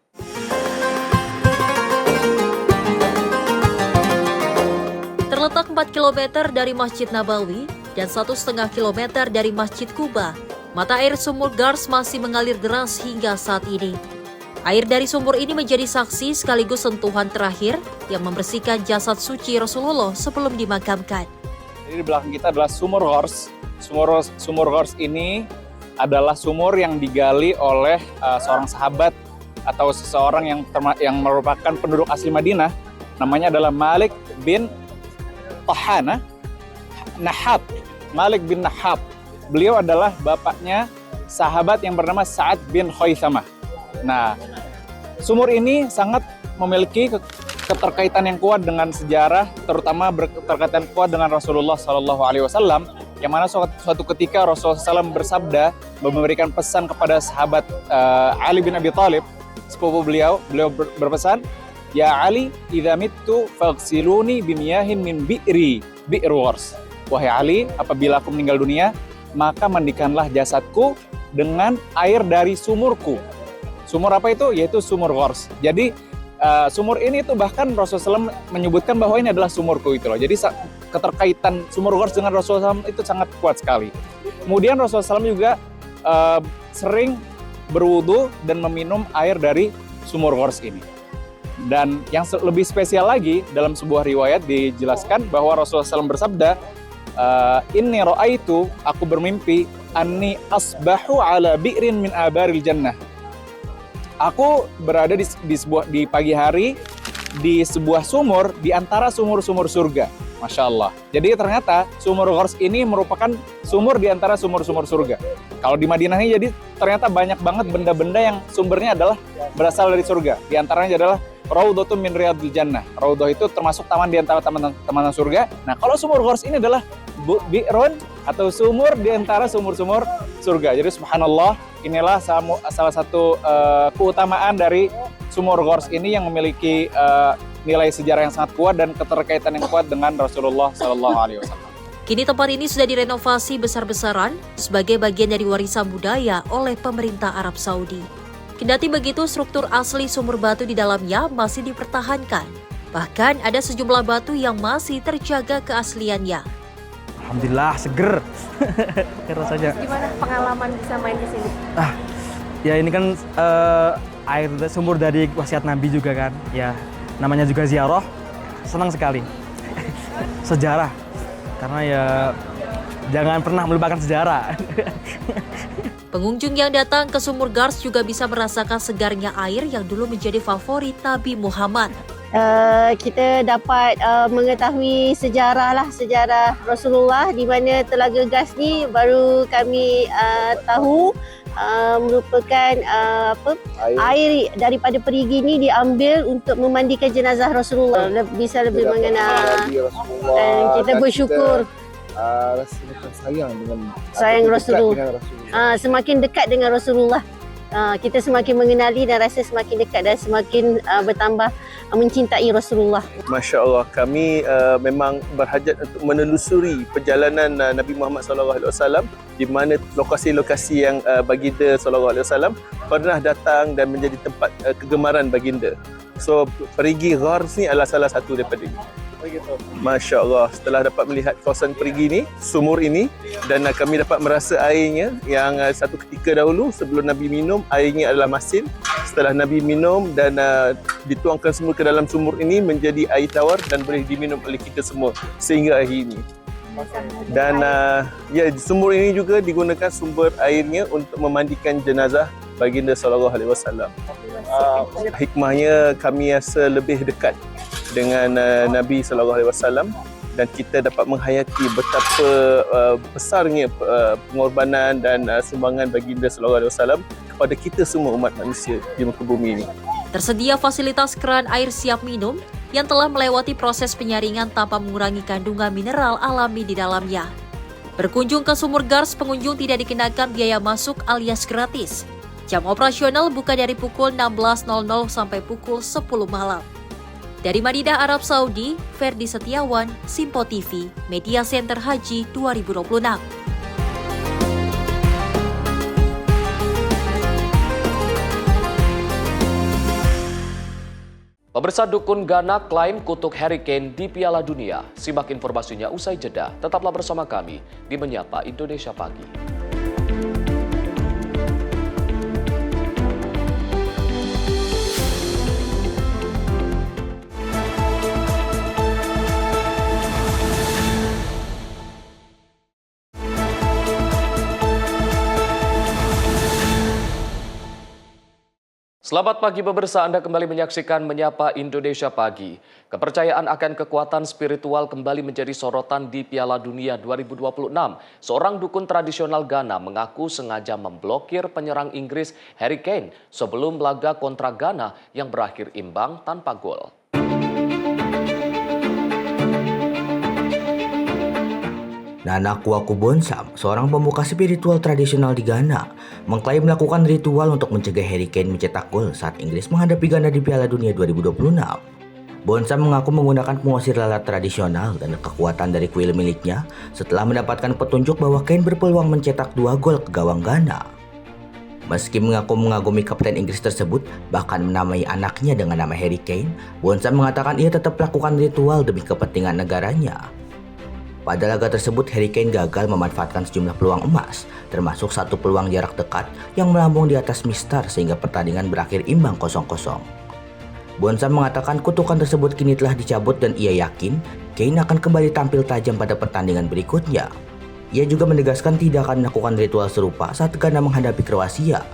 Terletak 4 km dari Masjid Nabawi dan 1,5 km dari Masjid Kuba, mata air sumur Gars masih mengalir deras hingga saat ini. Air dari sumur ini menjadi saksi sekaligus sentuhan terakhir yang membersihkan jasad suci Rasulullah sebelum dimakamkan. Jadi di belakang kita adalah sumur Gars. Sumur Gars ini adalah sumur yang digali oleh seorang sahabat atau seseorang yang merupakan penduduk asli Madinah. Namanya adalah Malik bin Nahab. Malik bin Nahab. Beliau adalah bapaknya sahabat yang bernama Sa'ad bin Khaythamah. Nah, sumur ini sangat memiliki keterkaitan yang kuat dengan sejarah, terutama keterkaitan kuat dengan Rasulullah SAW, yang mana suatu ketika Rasulullah SAW bersabda, memberikan pesan kepada sahabat Ali bin Abi Thalib, sepupu beliau berpesan, Ya Ali, idza mittu faghsiluni bimiyahin min bi'ri Gars. Wahai Ali, apabila aku meninggal dunia, maka mandikanlah jasadku dengan air dari sumurku. Sumur apa itu? Yaitu sumur Gars. Jadi sumur ini tuh bahkan Rasulullah SAW menyebutkan bahwa ini adalah sumurku itu loh. Jadi keterkaitan sumur Gars dengan Rasulullah SAW itu sangat kuat sekali. Kemudian Rasulullah SAW juga sering berwudu dan meminum air dari sumur Gars ini. Dan yang lebih spesial lagi, dalam sebuah riwayat dijelaskan bahwa Rasulullah SAW bersabda, Inni ra'aitu, aku bermimpi, anni asbahu ala bi'rin min abaril jannah. Aku berada di pagi hari di sebuah sumur di antara sumur-sumur surga. Masya Allah. Jadi ternyata sumur Gars ini merupakan sumur di antara sumur-sumur surga. Kalau di Madinah ini jadi ternyata banyak banget benda-benda yang sumbernya adalah berasal dari surga. Di antaranya adalah Raudhatun min Riyadil Jannah. Raudhah itu termasuk taman di antara taman surga. Nah, kalau sumur Gars ini adalah bi'run atau sumur di antara sumur-sumur surga. Jadi subhanallah, inilah salah satu keutamaan dari sumur Gars ini yang memiliki nilai sejarah yang sangat kuat dan keterkaitan yang kuat dengan Rasulullah SAW. Kini tempat ini sudah direnovasi besar-besaran sebagai bagian dari warisan budaya oleh pemerintah Arab Saudi. Kendati begitu, struktur asli sumur batu di dalamnya masih dipertahankan. Bahkan ada sejumlah batu yang masih terjaga keasliannya. Alhamdulillah seger rasanya. Gimana pengalaman bisa main di sini? Ya ini kan air sumur dari wasiat Nabi juga kan. Ya namanya juga ziarah, senang sekali. Sejarah, karena ya jangan pernah melupakan sejarah. Pengunjung yang datang ke Sumur Gars juga bisa merasakan segarnya air yang dulu menjadi favorit Nabi Muhammad. Kita dapat mengetahui sejarah Rasulullah, di mana Telaga Gars ni baru kami tahu merupakan air daripada perigi ni diambil untuk memandikan jenazah Rasulullah. Bisa lebih mengenal dan kita bersyukur. Sayang Rasulullah. Semakin dekat dengan Rasulullah, kita semakin mengenali dan rasa semakin dekat dan semakin bertambah mencintai Rasulullah. Masya Allah, kami memang berhajat untuk menelusuri perjalanan Nabi Muhammad SAW, di mana lokasi-lokasi yang baginda SAW pernah datang dan menjadi tempat kegemaran baginda. So perigi Ghars ni adalah salah satu daripadanya. Masya Allah, setelah dapat melihat kawasan perigi ni, sumur ini, dan kami dapat merasa airnya yang satu ketika dahulu sebelum Nabi minum, airnya adalah masin. Setelah Nabi minum dan dituangkan semua ke dalam sumur ini menjadi air tawar dan boleh diminum oleh kita semua sehingga hari ini. Dan ya, sumur ini juga digunakan sumber airnya untuk memandikan jenazah baginda SAW. Hikmahnya kami rasa lebih dekat dengan Nabi SAW dan kita dapat menghayati betapa besarnya pengorbanan dan sumbangan baginda SAW kepada kita semua umat manusia di muka bumi ini. Tersedia fasilitas keran air siap minum yang telah melewati proses penyaringan tanpa mengurangi kandungan mineral alami di dalamnya. Berkunjung ke Sumur Gars, pengunjung tidak dikenakan biaya masuk alias gratis. Jam operasional buka dari pukul 16.00 sampai pukul 10 malam. Dari Madinah, Arab Saudi, Ferdi Setiawan, Simpo TV, Media Center Haji 2026. Pemirsa, dukun Ghana klaim kutuk Harry Kane di Piala Dunia. Simak informasinya usai jeda. Tetaplah bersama kami di Menyapa Indonesia Pagi. Selamat pagi pemirsa, Anda kembali menyaksikan Menyapa Indonesia Pagi. Kepercayaan akan kekuatan spiritual kembali menjadi sorotan di Piala Dunia 2026. Seorang dukun tradisional Ghana mengaku sengaja memblokir penyerang Inggris Harry Kane sebelum laga kontra Ghana yang berakhir imbang tanpa gol. Nana Kwaku Bonsam, seorang pemuka spiritual tradisional di Ghana, mengklaim melakukan ritual untuk mencegah Harry Kane mencetak gol saat Inggris menghadapi Ghana di Piala Dunia 2026. Bonsam mengaku menggunakan pengusir lalat tradisional dan kekuatan dari kuil miliknya setelah mendapatkan petunjuk bahwa Kane berpeluang mencetak 2 gol ke gawang Ghana. Meski mengaku mengagumi kapten Inggris tersebut, bahkan menamai anaknya dengan nama Harry Kane, Bonsam mengatakan ia tetap melakukan ritual demi kepentingan negaranya. Pada laga tersebut, Harry Kane gagal memanfaatkan sejumlah peluang emas, termasuk satu peluang jarak dekat yang melambung di atas mistar sehingga pertandingan berakhir imbang 0-0. Bonsam mengatakan kutukan tersebut kini telah dicabut dan ia yakin Kane akan kembali tampil tajam pada pertandingan berikutnya. Ia juga menegaskan tidak akan melakukan ritual serupa saat Ghana menghadapi Kroasia.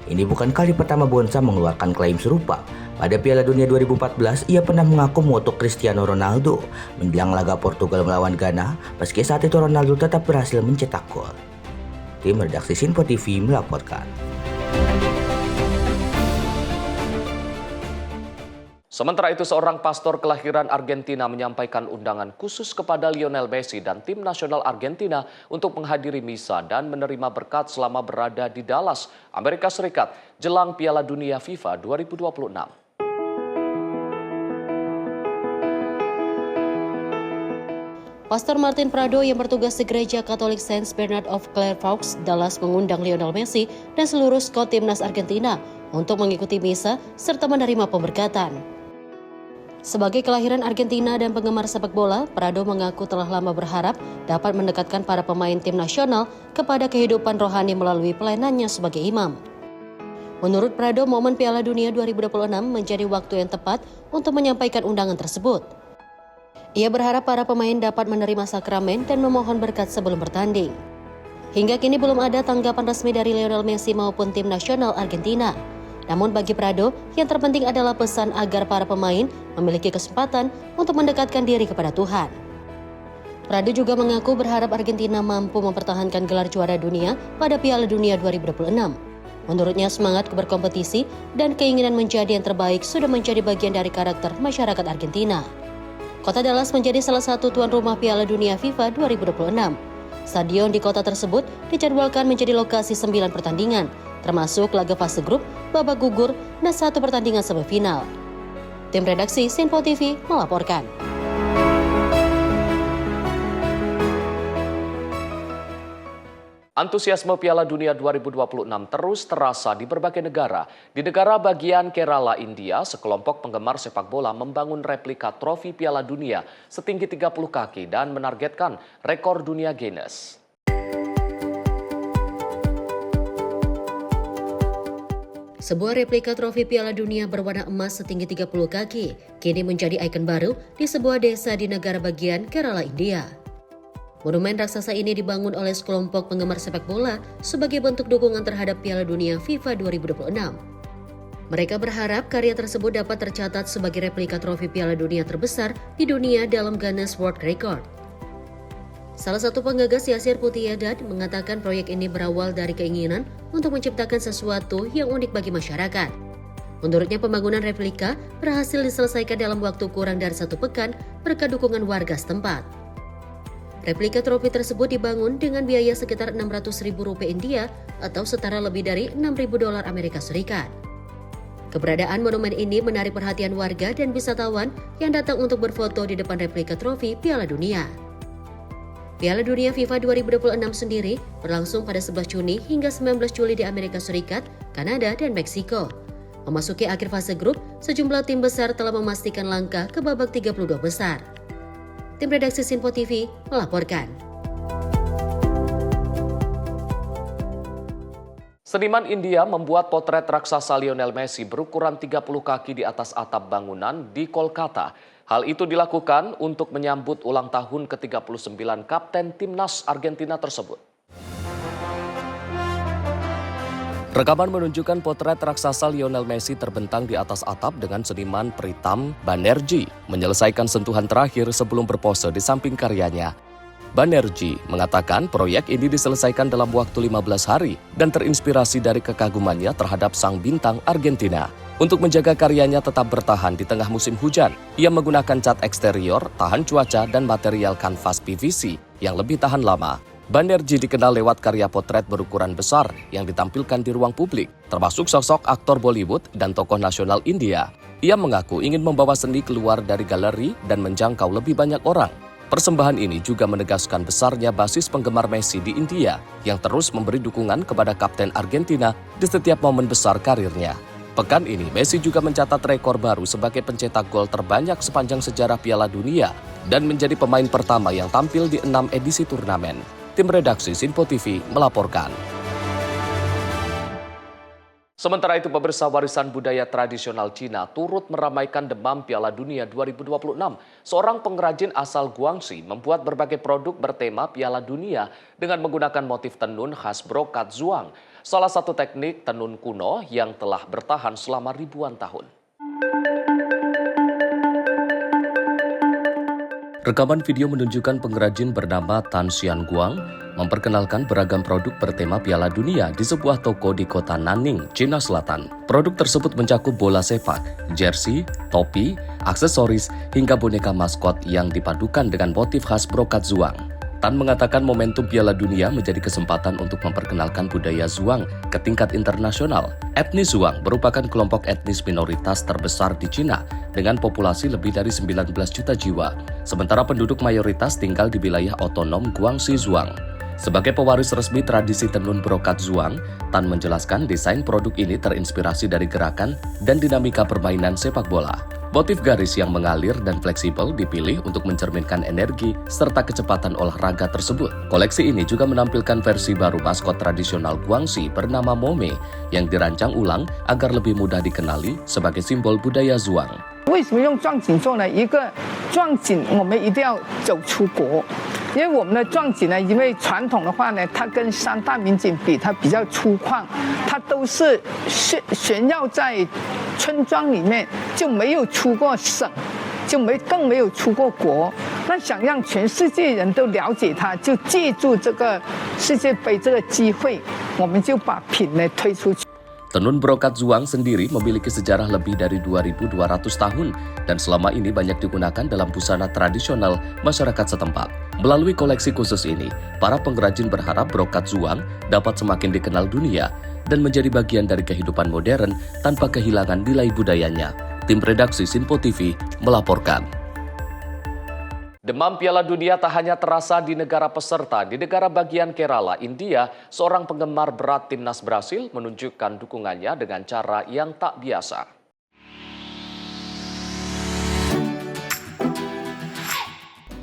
Ini bukan kali pertama Bonsam mengeluarkan klaim serupa. Pada Piala Dunia 2014, ia pernah mengaku mengutuk Cristiano Ronaldo menjelang laga Portugal melawan Ghana, meski saat itu Ronaldo tetap berhasil mencetak gol. Tim redaksi Simpo TV melaporkan. Sementara itu, seorang pastor kelahiran Argentina menyampaikan undangan khusus kepada Lionel Messi dan tim nasional Argentina untuk menghadiri misa dan menerima berkat selama berada di Dallas, Amerika Serikat, jelang Piala Dunia FIFA 2026. Pastor Martin Prado yang bertugas di Gereja Katolik Saint Bernard of Clairvaux, Dallas mengundang Lionel Messi dan seluruh skuad timnas Argentina untuk mengikuti misa serta menerima pemberkatan. Sebagai kelahiran Argentina dan penggemar sepak bola, Prado mengaku telah lama berharap dapat mendekatkan para pemain tim nasional kepada kehidupan rohani melalui pelayanannya sebagai imam. Menurut Prado, momen Piala Dunia 2026 menjadi waktu yang tepat untuk menyampaikan undangan tersebut. Ia berharap para pemain dapat menerima sakramen dan memohon berkat sebelum bertanding. Hingga kini belum ada tanggapan resmi dari Lionel Messi maupun tim nasional Argentina. Namun bagi Prado, yang terpenting adalah pesan agar para pemain memiliki kesempatan untuk mendekatkan diri kepada Tuhan. Prado juga mengaku berharap Argentina mampu mempertahankan gelar juara dunia pada Piala Dunia 2026. Menurutnya, semangat berkompetisi dan keinginan menjadi yang terbaik sudah menjadi bagian dari karakter masyarakat Argentina. Kota Dallas menjadi salah satu tuan rumah Piala Dunia FIFA 2026. Stadion di kota tersebut dijadwalkan menjadi lokasi 9 pertandingan, termasuk laga fase grup, babak gugur, dan 1 pertandingan semifinal. Tim redaksi Sinpo TV melaporkan. Antusiasme Piala Dunia 2026 terus terasa di berbagai negara. Di negara bagian Kerala, India, sekelompok penggemar sepak bola membangun replika trofi Piala Dunia setinggi 30 kaki dan menargetkan rekor dunia Guinness. Sebuah replika trofi Piala Dunia berwarna emas setinggi 30 kaki kini menjadi ikon baru di sebuah desa di negara bagian Kerala, India. Monumen raksasa ini dibangun oleh sekelompok penggemar sepak bola sebagai bentuk dukungan terhadap Piala Dunia FIFA 2026. Mereka berharap karya tersebut dapat tercatat sebagai replika trofi Piala Dunia terbesar di dunia dalam Guinness World Record. Salah satu penggagas Yasir Putiyadad mengatakan proyek ini berawal dari keinginan untuk menciptakan sesuatu yang unik bagi masyarakat. Menurutnya, pembangunan replika berhasil diselesaikan dalam waktu kurang dari 1 pekan berkat dukungan warga setempat. Replika trofi tersebut dibangun dengan biaya sekitar Rp600.000 India atau setara lebih dari $6.000 Amerika Serikat. Keberadaan monumen ini menarik perhatian warga dan wisatawan yang datang untuk berfoto di depan replika trofi Piala Dunia. Piala Dunia FIFA 2026 sendiri berlangsung pada 11 Juni hingga 19 Juli di Amerika Serikat, Kanada, dan Meksiko. Memasuki akhir fase grup, sejumlah tim besar telah memastikan langkah ke babak 32 besar. Tim redaksi Sinpo TV melaporkan. Seniman India membuat potret raksasa Lionel Messi berukuran 30 kaki di atas atap bangunan di Kolkata. Hal itu dilakukan untuk menyambut ulang tahun ke-39 Kapten Timnas Argentina tersebut. Rekaman menunjukkan potret raksasa Lionel Messi terbentang di atas atap dengan seniman Pritam Banerjee menyelesaikan sentuhan terakhir sebelum berpose di samping karyanya. Banerjee mengatakan proyek ini diselesaikan dalam waktu 15 hari dan terinspirasi dari kekagumannya terhadap sang bintang Argentina. Untuk menjaga karyanya tetap bertahan di tengah musim hujan, ia menggunakan cat eksterior, tahan cuaca, dan material kanvas PVC yang lebih tahan lama. Banerjee dikenal lewat karya potret berukuran besar yang ditampilkan di ruang publik, termasuk sosok aktor Bollywood dan tokoh nasional India. Ia mengaku ingin membawa seni keluar dari galeri dan menjangkau lebih banyak orang. Persembahan ini juga menegaskan besarnya basis penggemar Messi di India yang terus memberi dukungan kepada Kapten Argentina di setiap momen besar karirnya. Pekan ini, Messi juga mencatat rekor baru sebagai pencetak gol terbanyak sepanjang sejarah Piala Dunia dan menjadi pemain pertama yang tampil di 6 edisi turnamen. Tim redaksi Sinpo TV melaporkan. Sementara itu, pemirsa, warisan budaya tradisional Cina turut meramaikan demam Piala Dunia 2026. Seorang pengrajin asal Guangxi membuat berbagai produk bertema Piala Dunia dengan menggunakan motif tenun khas brokat zuang, salah satu teknik tenun kuno yang telah bertahan selama ribuan tahun. Rekaman video menunjukkan pengrajin bernama Tan Xian Guang memperkenalkan beragam produk bertema Piala Dunia di sebuah toko di kota Nanning, Cina Selatan. Produk tersebut mencakup bola sepak, jersey, topi, aksesoris, hingga boneka maskot yang dipadukan dengan motif khas brokat zuang. Tan mengatakan momentum Piala Dunia menjadi kesempatan untuk memperkenalkan budaya Zhuang ke tingkat internasional. Etnis Zhuang merupakan kelompok etnis minoritas terbesar di Cina dengan populasi lebih dari 19 juta jiwa, sementara penduduk mayoritas tinggal di wilayah otonom Guangxi Zhuang. Sebagai pewaris resmi tradisi tenun brokat Zhuang, Tan menjelaskan desain produk ini terinspirasi dari gerakan dan dinamika permainan sepak bola. Motif garis yang mengalir dan fleksibel dipilih untuk mencerminkan energi serta kecepatan olahraga tersebut. Koleksi ini juga menampilkan versi baru maskot tradisional Guangxi bernama Mome yang dirancang ulang agar lebih mudah dikenali sebagai simbol budaya Zhuang. 为什么用壮锦做呢？一个壮锦，我们一定要走出国，因为我们的壮锦呢，因为传统的话呢，它跟三大名锦比，它比较粗犷，它都是炫耀在村庄里面，就没有出过省，更没有出过国。那想让全世界人都了解它，就借助这个世界杯这个机会，我们就把品呢推出去。 Tenun brokat Zhuang sendiri memiliki sejarah lebih dari 2.200 tahun dan selama ini banyak digunakan dalam busana tradisional masyarakat setempat. Melalui koleksi khusus ini, para pengrajin berharap brokat Zhuang dapat semakin dikenal dunia dan menjadi bagian dari kehidupan modern tanpa kehilangan nilai budayanya. Tim redaksi Sinpo TV melaporkan. Demam Piala Dunia tak hanya terasa di negara peserta. Di negara bagian Kerala, India, seorang penggemar berat timnas Brasil menunjukkan dukungannya dengan cara yang tak biasa.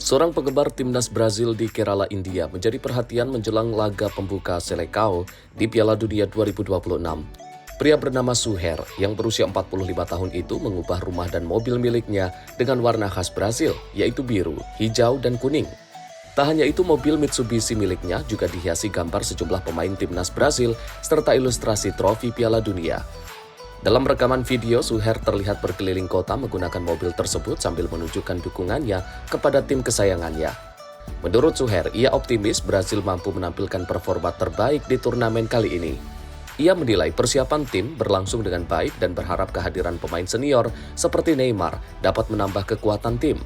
Seorang penggemar timnas Brazil di Kerala, India menjadi perhatian menjelang laga pembuka Seleção di Piala Dunia 2026. Pria bernama Suher yang berusia 45 tahun itu mengubah rumah dan mobil miliknya dengan warna khas Brazil, yaitu biru, hijau, dan kuning. Tak hanya itu, mobil Mitsubishi miliknya juga dihiasi gambar sejumlah pemain timnas Brazil serta ilustrasi trofi Piala Dunia. Dalam rekaman video, Suher terlihat berkeliling kota menggunakan mobil tersebut sambil menunjukkan dukungannya kepada tim kesayangannya. Menurut Suher, ia optimis Brazil mampu menampilkan performa terbaik di turnamen kali ini. Ia menilai persiapan tim berlangsung dengan baik dan berharap kehadiran pemain senior seperti Neymar dapat menambah kekuatan tim.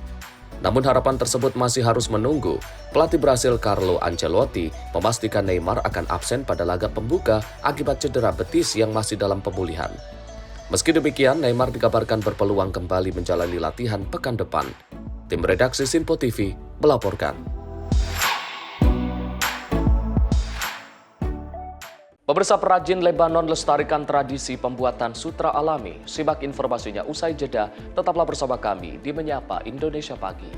Namun harapan tersebut masih harus menunggu. Pelatih Brasil Carlo Ancelotti memastikan Neymar akan absen pada laga pembuka akibat cedera betis yang masih dalam pemulihan. Meski demikian, Neymar dikabarkan berpeluang kembali menjalani latihan pekan depan. Tim redaksi Sinpo TV melaporkan. Pemirsa, perajin Lebanon lestarikan tradisi pembuatan sutra alami. Simak informasinya usai jeda. Tetaplah bersama kami di Menyapa Indonesia Pagi.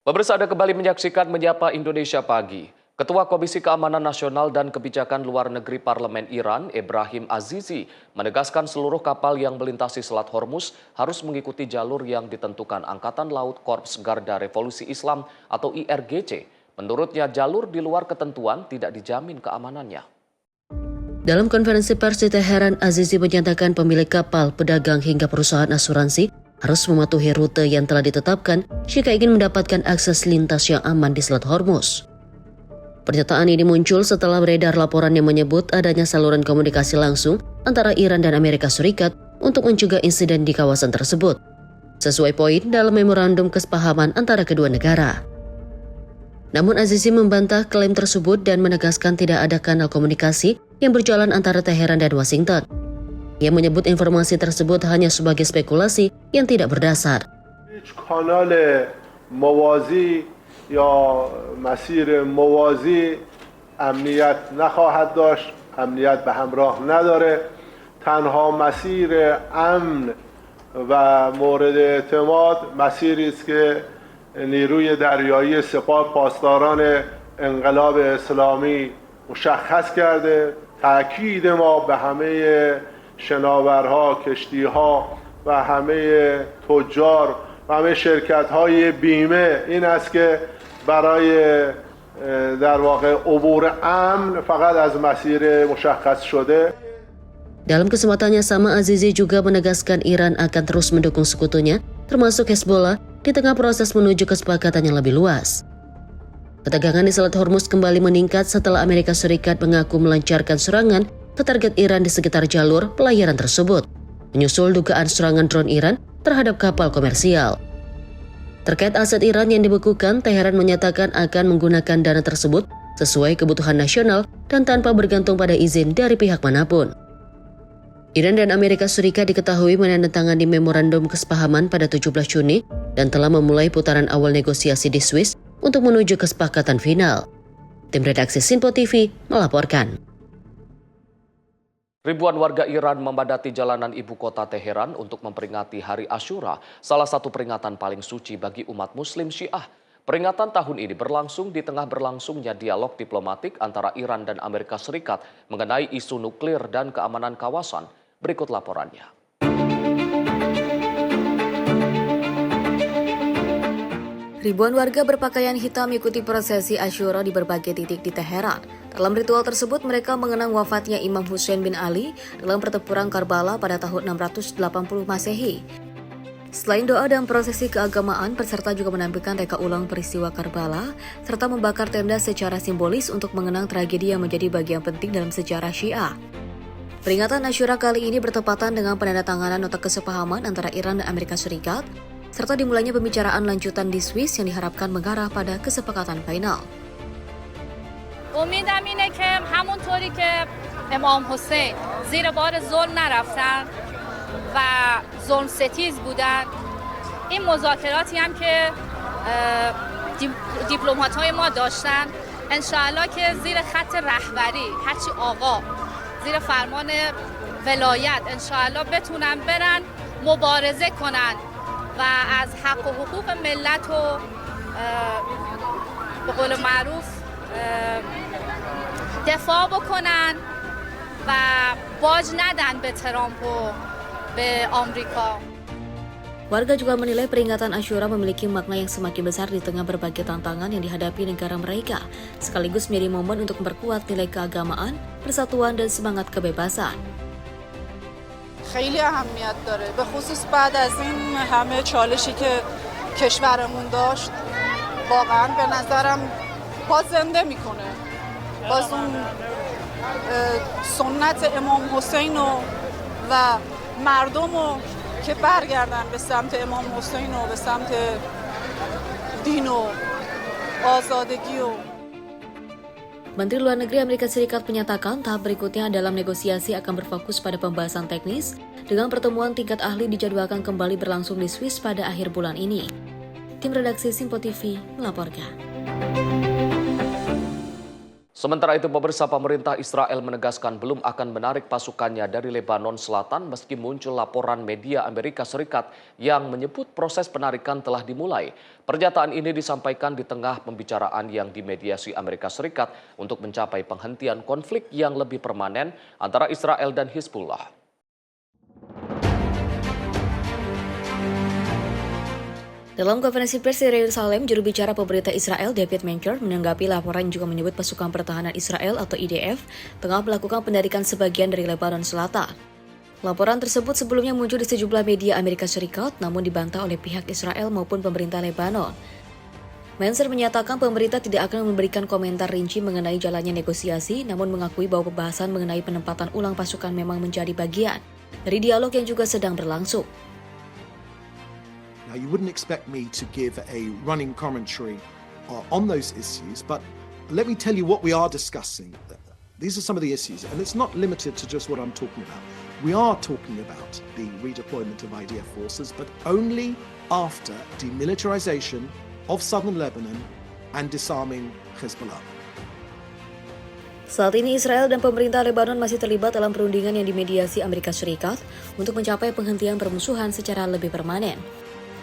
Pemirsa, Anda kembali menyaksikan Menyapa Indonesia Pagi. Ketua Komisi Keamanan Nasional dan Kebijakan Luar Negeri Parlemen Iran, Ebrahim Azizi, menegaskan seluruh kapal yang melintasi Selat Hormuz harus mengikuti jalur yang ditentukan Angkatan Laut Korps Garda Revolusi Islam atau IRGC. Menurutnya, jalur di luar ketentuan tidak dijamin keamanannya. Dalam konferensi pers di Teheran, Azizi menyatakan pemilik kapal, pedagang hingga perusahaan asuransi harus mematuhi rute yang telah ditetapkan jika ingin mendapatkan akses lintas yang aman di Selat Hormuz. Pernyataan ini muncul setelah beredar laporan yang menyebut adanya saluran komunikasi langsung antara Iran dan Amerika Serikat untuk mencegah insiden di kawasan tersebut, sesuai poin dalam memorandum kesepahaman antara kedua negara. Namun Azizi membantah klaim tersebut dan menegaskan tidak ada kanal komunikasi yang berjalan antara Teheran dan Washington. Ia menyebut informasi tersebut hanya sebagai spekulasi yang tidak berdasar. Kanal موازی یا مسیر موازی امنیت نخواهد داشت، امنیت به همراه نداره. تنها مسیر امن و مورد اعتماد مسیری است که نیروی دریایی سپاه پاسداران انقلاب اسلامی مشخص کرده. تأکید ما به همه شناورها، کشتیها و همه تجار و همه شرکت‌های بیمه این است که برای در واقع عبور امن فقط از مسیر مشخص شده. Dalam kesempatannya sama, Azizi juga menegaskan Iran akan terus mendukung sekutunya termasuk Hezbollah, di tengah proses menuju kesepakatan yang lebih luas. Ketegangan di Selat Hormuz kembali meningkat setelah Amerika Serikat mengaku melancarkan serangan ke target Iran di sekitar jalur pelayaran tersebut, menyusul dugaan serangan drone Iran terhadap kapal komersial. Terkait aset Iran yang dibekukan, Teheran menyatakan akan menggunakan dana tersebut sesuai kebutuhan nasional dan tanpa bergantung pada izin dari pihak manapun. Iran dan Amerika Serikat diketahui menandatangani memorandum kesepahaman pada 17 Juni dan telah memulai putaran awal negosiasi di Swiss untuk menuju kesepakatan final. Tim redaksi Sinpo TV melaporkan. Ribuan warga Iran memadati jalanan ibu kota Teheran untuk memperingati Hari Asyura, salah satu peringatan paling suci bagi umat Muslim Syiah. Peringatan tahun ini berlangsung di tengah berlangsungnya dialog diplomatik antara Iran dan Amerika Serikat mengenai isu nuklir dan keamanan kawasan. Berikut laporannya. Ribuan warga berpakaian hitam mengikuti prosesi Asyura di berbagai titik di Teheran. Dalam ritual tersebut, mereka mengenang wafatnya Imam Hussein bin Ali dalam pertempuran Karbala pada tahun 680 Masehi. Selain doa dan prosesi keagamaan, peserta juga menampilkan reka ulang peristiwa Karbala, serta membakar tenda secara simbolis untuk mengenang tragedi yang menjadi bagian penting dalam sejarah Syiah. Peringatan Asyura kali ini bertepatan dengan penandatanganan nota kesepahaman antara Iran dan Amerika Serikat, serta dimulainya pembicaraan lanjutan di Swiss yang diharapkan mengarah pada kesepakatan final. امیدم اینه که همونطوری که امام حسین زیر بار ظلم نرفتن و ظلم ستیز بودن، این مذاکراتی هم که دیپلمات‌های ما داشتن انشاءالله که زیر خط رهبری هرچی آقا زیر فرمان ولایت انشاءالله بتونن برن مبارزه کنن و از حق و حقوق ملت و به قول معروف دفاع بکنن و باج ندن به ترامپ و به آمریکا. Warga juga menilai peringatan Asyura memiliki makna yang semakin besar di tengah berbagai tantangan yang dihadapi negara mereka, sekaligus menjadi momen untuk memperkuat nilai keagamaan, persatuan dan semangat kebebasan. خیلی اهمیت داره به خصوص بعد از این همه چالشی که کشورمون داشت واقعا به نظرم باز زنده میکنه باز اون سنت امام حسین و مردم که برگردن به سمت امام حسین و به سمت دین و آزادگی و Menteri Luar Negeri Amerika Serikat menyatakan tahap berikutnya dalam negosiasi akan berfokus pada pembahasan teknis dengan pertemuan tingkat ahli dijadwalkan kembali berlangsung di Swiss pada akhir bulan ini. Tim redaksi Sinpo TV melaporkan. Sementara itu, pemerintah Israel menegaskan belum akan menarik pasukannya dari Lebanon Selatan meski muncul laporan media Amerika Serikat yang menyebut proses penarikan telah dimulai. Pernyataan ini disampaikan di tengah pembicaraan yang dimediasi Amerika Serikat untuk mencapai penghentian konflik yang lebih permanen antara Israel dan Hizbullah. Dalam konferensi pers di Yerusalem, juru bicara pemerintah Israel David Menker menanggapi laporan juga menyebut pasukan pertahanan Israel atau IDF tengah melakukan penarikan sebagian dari Lebanon Selatan. Laporan tersebut sebelumnya muncul di sejumlah media Amerika Serikat, namun dibantah oleh pihak Israel maupun pemerintah Lebanon. Menker menyatakan pemerintah tidak akan memberikan komentar rinci mengenai jalannya negosiasi, namun mengakui bahwa pembahasan mengenai penempatan ulang pasukan memang menjadi bagian dari dialog yang juga sedang berlangsung. Now, you wouldn't expect me to give a running commentary on those issues, but let me tell you what we are discussing. These are some of the issues, and it's not limited to just what I'm talking about. We are talking about the redeployment of IDF forces, but only after demilitarization of southern Lebanon and disarming Hezbollah. Saat ini Israel dan pemerintah Lebanon masih terlibat dalam perundingan yang dimediasi Amerika Serikat untuk mencapai penghentian permusuhan secara lebih permanen.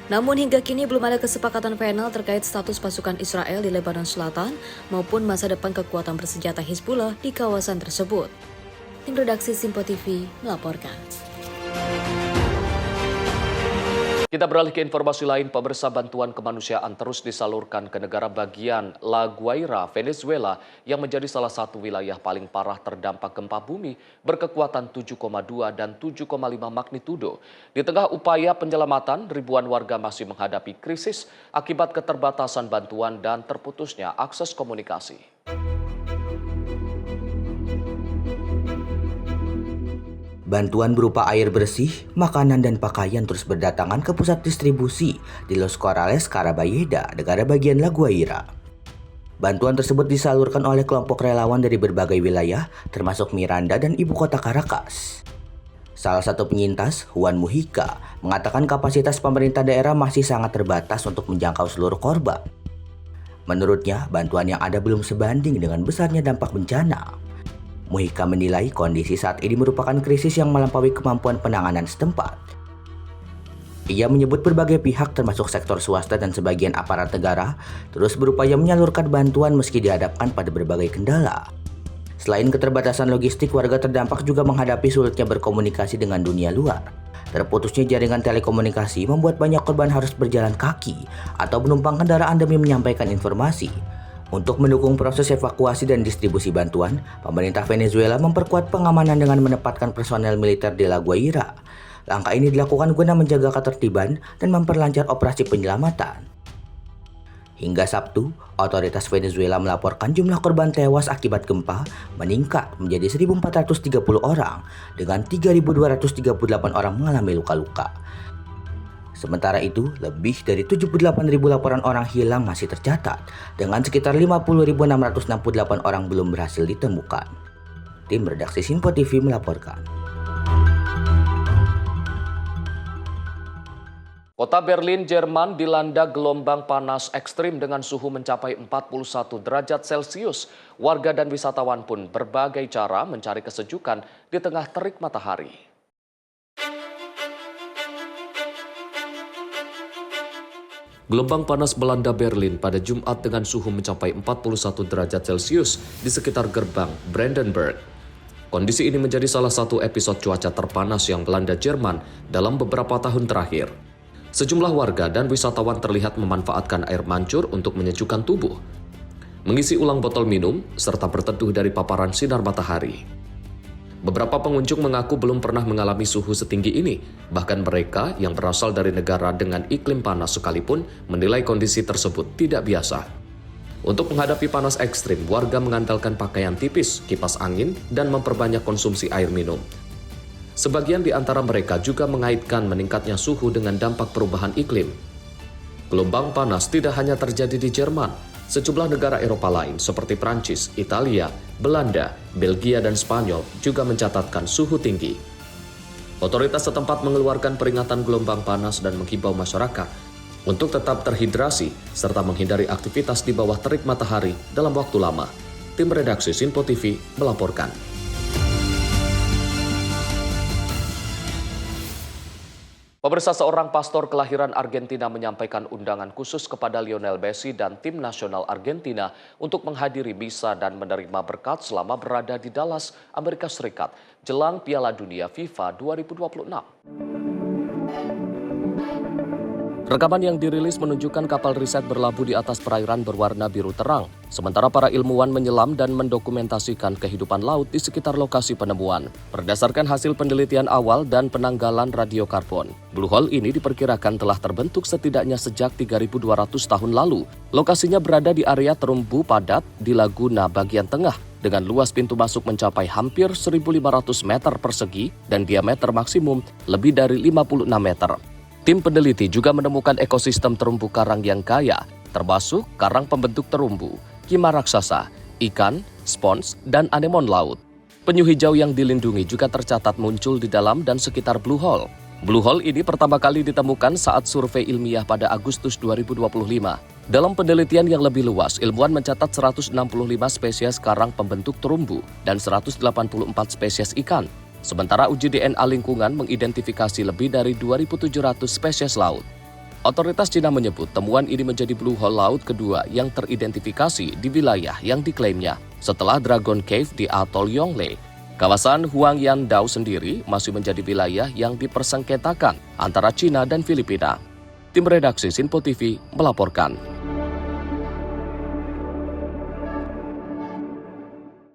Namun hingga kini belum ada kesepakatan final terkait status pasukan Israel di Lebanon Selatan maupun masa depan kekuatan bersenjata Hizbullah di kawasan tersebut. Tim redaksi Sinpo TV melaporkan. Kita beralih ke informasi lain, pemirsa. Bantuan kemanusiaan terus disalurkan ke negara bagian La Guaira, Venezuela, yang menjadi salah satu wilayah paling parah terdampak gempa bumi berkekuatan 7,2 dan 7,5 magnitudo. Di tengah upaya penyelamatan, ribuan warga masih menghadapi krisis akibat keterbatasan bantuan dan terputusnya akses komunikasi. Bantuan berupa air bersih, makanan, dan pakaian terus berdatangan ke pusat distribusi di Los Corrales, Carabayeda, negara bagian La Guaira. Bantuan tersebut disalurkan oleh kelompok relawan dari berbagai wilayah, termasuk Miranda dan ibu kota Caracas. Salah satu penyintas, Juan Mujica, mengatakan kapasitas pemerintah daerah masih sangat terbatas untuk menjangkau seluruh korban. Menurutnya, bantuan yang ada belum sebanding dengan besarnya dampak bencana. Mujica menilai kondisi saat ini merupakan krisis yang melampaui kemampuan penanganan setempat. Ia menyebut berbagai pihak termasuk sektor swasta dan sebagian aparat negara terus berupaya menyalurkan bantuan meski dihadapkan pada berbagai kendala. Selain keterbatasan logistik, warga terdampak juga menghadapi sulitnya berkomunikasi dengan dunia luar. Terputusnya jaringan telekomunikasi membuat banyak korban harus berjalan kaki atau menumpang kendaraan demi menyampaikan informasi. Untuk mendukung proses evakuasi dan distribusi bantuan, pemerintah Venezuela memperkuat pengamanan dengan menempatkan personel militer di La Guaira. Langkah ini dilakukan guna menjaga ketertiban dan memperlancar operasi penyelamatan. Hingga Sabtu, otoritas Venezuela melaporkan jumlah korban tewas akibat gempa meningkat menjadi 1.430 orang, dengan 3.238 orang mengalami luka-luka. Sementara itu, lebih dari 78.000 laporan orang hilang masih tercatat, dengan sekitar 50.668 orang belum berhasil ditemukan. Tim redaksi Sinpo TV melaporkan. Kota Berlin, Jerman dilanda gelombang panas ekstrim dengan suhu mencapai 41 derajat Celcius. Warga dan wisatawan pun berbagai cara mencari kesejukan di tengah terik matahari. Gelombang panas melanda Berlin pada Jumat dengan suhu mencapai 41 derajat Celcius di sekitar gerbang Brandenburg. Kondisi ini menjadi salah satu episode cuaca terpanas yang melanda Jerman dalam beberapa tahun terakhir. Sejumlah warga dan wisatawan terlihat memanfaatkan air mancur untuk menyejukkan tubuh, mengisi ulang botol minum, serta berteduh dari paparan sinar matahari. Beberapa pengunjung mengaku belum pernah mengalami suhu setinggi ini. Bahkan mereka yang berasal dari negara dengan iklim panas sekalipun menilai kondisi tersebut tidak biasa. Untuk menghadapi panas ekstrim, warga mengandalkan pakaian tipis, kipas angin, dan memperbanyak konsumsi air minum. Sebagian di antara mereka juga mengaitkan meningkatnya suhu dengan dampak perubahan iklim. Gelombang panas tidak hanya terjadi di Jerman. Sejumlah negara Eropa lain seperti Prancis, Italia, Belanda, Belgia, dan Spanyol juga mencatatkan suhu tinggi. Otoritas setempat mengeluarkan peringatan gelombang panas dan menghimbau masyarakat untuk tetap terhidrasi serta menghindari aktivitas di bawah terik matahari dalam waktu lama. Tim redaksi Sinpo TV melaporkan. Pemirsa, seorang pastor kelahiran Argentina menyampaikan undangan khusus kepada Lionel Messi dan tim nasional Argentina untuk menghadiri misa dan menerima berkat selama berada di Dallas, Amerika Serikat, jelang Piala Dunia FIFA 2026. Rekaman yang dirilis menunjukkan kapal riset berlabuh di atas perairan berwarna biru terang, sementara para ilmuwan menyelam dan mendokumentasikan kehidupan laut di sekitar lokasi penemuan. Berdasarkan hasil penelitian awal dan penanggalan radiokarbon, Blue Hole ini diperkirakan telah terbentuk setidaknya sejak 3.200 tahun lalu. Lokasinya berada di area terumbu padat di Laguna bagian tengah, dengan luas pintu masuk mencapai hampir 1.500 meter persegi dan diameter maksimum lebih dari 56 meter. Tim peneliti juga menemukan ekosistem terumbu karang yang kaya, termasuk karang pembentuk terumbu, kima raksasa, ikan, spons, dan anemon laut. Penyu hijau yang dilindungi juga tercatat muncul di dalam dan sekitar Blue Hole. Blue Hole ini pertama kali ditemukan saat survei ilmiah pada Agustus 2025. Dalam penelitian yang lebih luas, ilmuwan mencatat 165 spesies karang pembentuk terumbu dan 184 spesies ikan. Sementara uji DNA lingkungan mengidentifikasi lebih dari 2.700 spesies laut. Otoritas Cina menyebut temuan ini menjadi Blue Hole laut kedua yang teridentifikasi di wilayah yang diklaimnya, setelah Dragon Cave di Atol Yongle. Kawasan Huangyandao sendiri masih menjadi wilayah yang dipersengketakan antara Cina dan Filipina. Tim redaksi Sinpo TV melaporkan.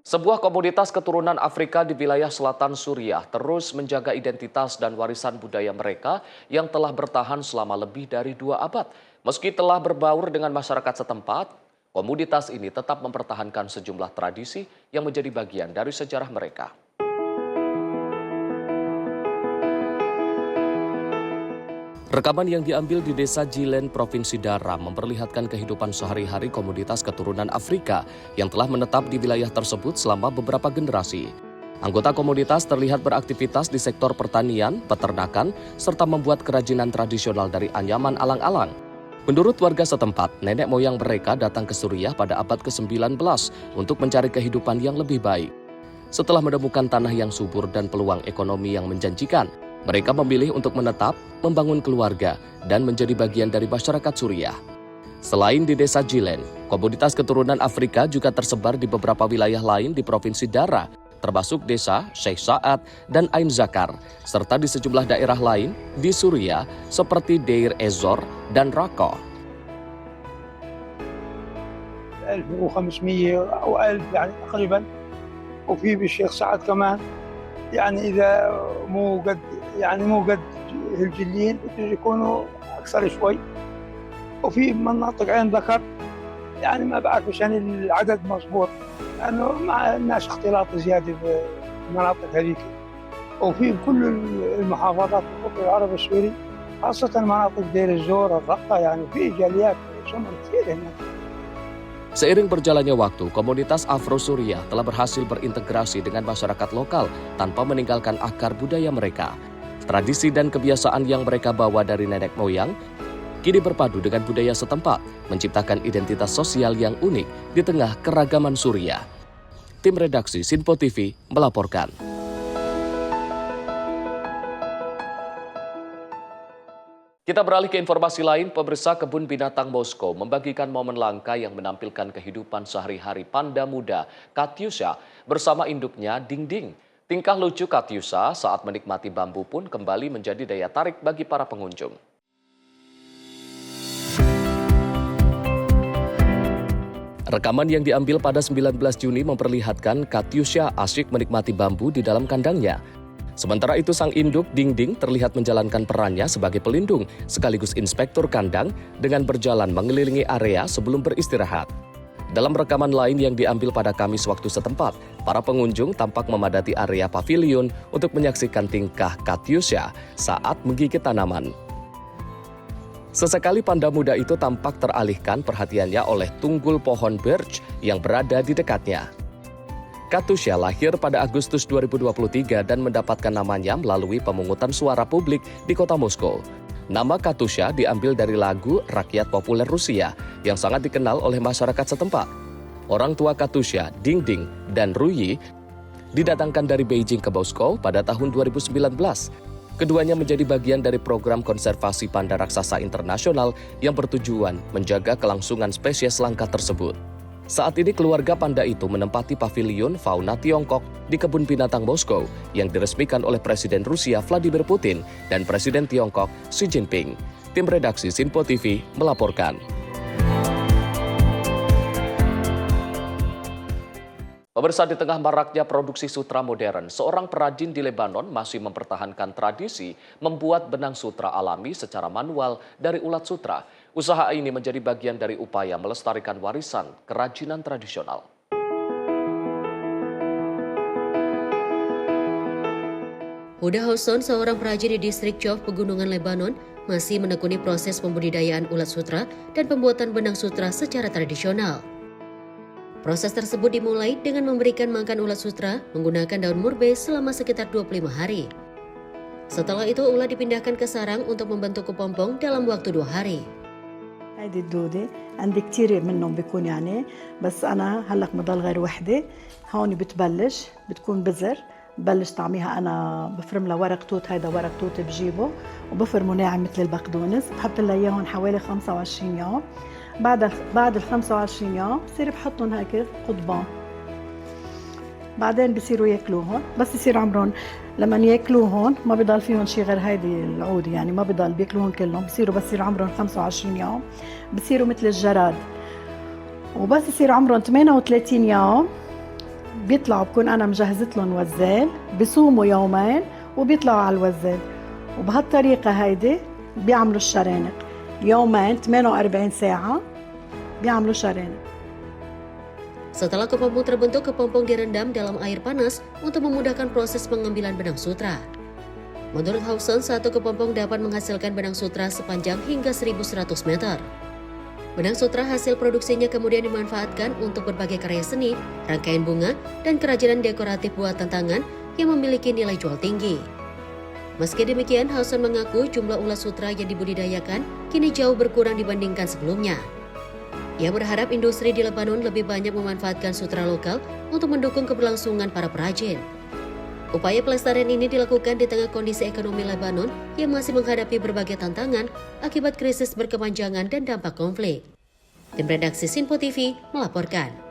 Sebuah komunitas keturunan Afrika di wilayah selatan Suriah terus menjaga identitas dan warisan budaya mereka yang telah bertahan selama lebih dari 2 abad. Meski telah berbaur dengan masyarakat setempat, komunitas ini tetap mempertahankan sejumlah tradisi yang menjadi bagian dari sejarah mereka. Rekaman yang diambil di Desa Jilen, Provinsi Dara memperlihatkan kehidupan sehari-hari komunitas keturunan Afrika yang telah menetap di wilayah tersebut selama beberapa generasi. Anggota komunitas terlihat beraktivitas di sektor pertanian, peternakan, serta membuat kerajinan tradisional dari anyaman alang-alang. Menurut warga setempat, nenek moyang mereka datang ke Suriah pada abad ke-19 untuk mencari kehidupan yang lebih baik. Setelah menemukan tanah yang subur dan peluang ekonomi yang menjanjikan, mereka memilih untuk menetap, membangun keluarga, dan menjadi bagian dari masyarakat Suriah. Selain di Desa Jilen, komunitas keturunan Afrika juga tersebar di beberapa wilayah lain di Provinsi Dara, termasuk Desa Sheikh Sa'ad dan Ain Zakar, serta di sejumlah daerah lain di Suriah seperti Deir ez-Zor dan Raqqa. 1500 أو 1000 يعني تقريبا وفي بالشيخ سعد كمان يعني إذا مو قد الجليين يكونوا أكثر شوي وفي مناطق عين ذكر يعني ما بعرف عشان العدد مضبوط لأنه مع الناس اختلاط زيادة في المناطق هذيك وفي كل المحافظات في القطر العربي السوري خاصة مناطق دير الزور الرقة يعني في جاليات سمر كثير هناك. Seiring berjalannya waktu, komunitas Afro-Suriah telah berhasil berintegrasi dengan masyarakat lokal tanpa meninggalkan akar budaya mereka. Tradisi dan kebiasaan yang mereka bawa dari nenek moyang kini berpadu dengan budaya setempat, menciptakan identitas sosial yang unik di tengah keragaman Suriah. Tim redaksi Sinpo TV melaporkan. Kita beralih ke informasi lain, pemirsa. Kebun Binatang Moskow membagikan momen langka yang menampilkan kehidupan sehari-hari panda muda Katyusha bersama induknya Ding Ding. Tingkah lucu Katyusha saat menikmati bambu pun kembali menjadi daya tarik bagi para pengunjung. Rekaman yang diambil pada 19 Juni memperlihatkan Katyusha asyik menikmati bambu di dalam kandangnya. Sementara itu sang induk Ding Ding terlihat menjalankan perannya sebagai pelindung sekaligus inspektur kandang dengan berjalan mengelilingi area sebelum beristirahat. Dalam rekaman lain yang diambil pada Kamis waktu setempat, para pengunjung tampak memadati area pavilion untuk menyaksikan tingkah Katyusha saat menggigit tanaman. Sesekali panda muda itu tampak teralihkan perhatiannya oleh tunggul pohon birch yang berada di dekatnya. Katyusha lahir pada Agustus 2023 dan mendapatkan namanya melalui pemungutan suara publik di kota Moskow. Nama Katyusha diambil dari lagu rakyat populer Rusia yang sangat dikenal oleh masyarakat setempat. Orang tua Katyusha, Ding Ding dan Ruyi, didatangkan dari Beijing ke Moskow pada tahun 2019. Keduanya menjadi bagian dari program konservasi panda raksasa internasional yang bertujuan menjaga kelangsungan spesies langka tersebut. Saat ini keluarga panda itu menempati pavilion fauna Tiongkok di Kebun Binatang Moskow yang diresmikan oleh Presiden Rusia Vladimir Putin dan Presiden Tiongkok Xi Jinping. Tim redaksi Sinpo TV melaporkan. Pemirsa, di tengah maraknya produksi sutra modern, seorang perajin di Lebanon masih mempertahankan tradisi membuat benang sutra alami secara manual dari ulat sutra. Usaha ini menjadi bagian dari upaya melestarikan warisan kerajinan tradisional. Huda Hosson, seorang perajin di distrik Chof, Pegunungan Lebanon, masih menekuni proses pembudidayaan ulat sutra dan pembuatan benang sutra secara tradisional. Proses tersebut dimulai dengan memberikan makan ulat sutra menggunakan daun murbe selama sekitar 25 hari. Setelah itu ulat dipindahkan ke sarang untuk membentuk kepompong dalam waktu 2 hari. هذه الدودة عندي كتير منهم بيكون يعني بس أنا هلأ مضل غير وحدة هون بتكون بذر ببلش طعميها أنا بفرم لها ورق توت. هيدا ورق توت بجيبه وبفرمه ناعم مثل البقدونس بحط لها إياهم حوالي 25 يوم. بعد ال 25 يوم بصير بحطهم هيك قضبان بعدين بصيروا ياكلوا هون بس يصير عمرهم لما ياكلوا هون ما بضل فيهم شيء غير هيدي العود يعني ما بضل بياكلوهم كلهم بصيروا بس يصير عمرهم 25 يوم بصيروا مثل الجراد وبس يصير عمرهم 38 يوم بيطلعوا بكون أنا مجهزت لهم وزال بيصوموا يومين وبيطلعوا على الوزال وبهالطريقة هيدي بيعملوا الشرانق يومين 48 ساعة بيعملوا شرانق. Setelah kepompong terbentuk, kepompong direndam dalam air panas untuk memudahkan proses pengambilan benang sutra. Menurut Hausen, satu kepompong dapat menghasilkan benang sutra sepanjang hingga 1.100 meter. Benang sutra hasil produksinya kemudian dimanfaatkan untuk berbagai karya seni, rangkaian bunga, dan kerajinan dekoratif buatan tangan yang memiliki nilai jual tinggi. Meski demikian, Hausen mengaku jumlah ulas sutra yang dibudidayakan kini jauh berkurang dibandingkan sebelumnya. Ia berharap industri di Lebanon lebih banyak memanfaatkan sutra lokal untuk mendukung keberlangsungan para perajin. Upaya pelestarian ini dilakukan di tengah kondisi ekonomi Lebanon yang masih menghadapi berbagai tantangan akibat krisis berkepanjangan dan dampak konflik. Tim redaksi Sinpo TV melaporkan.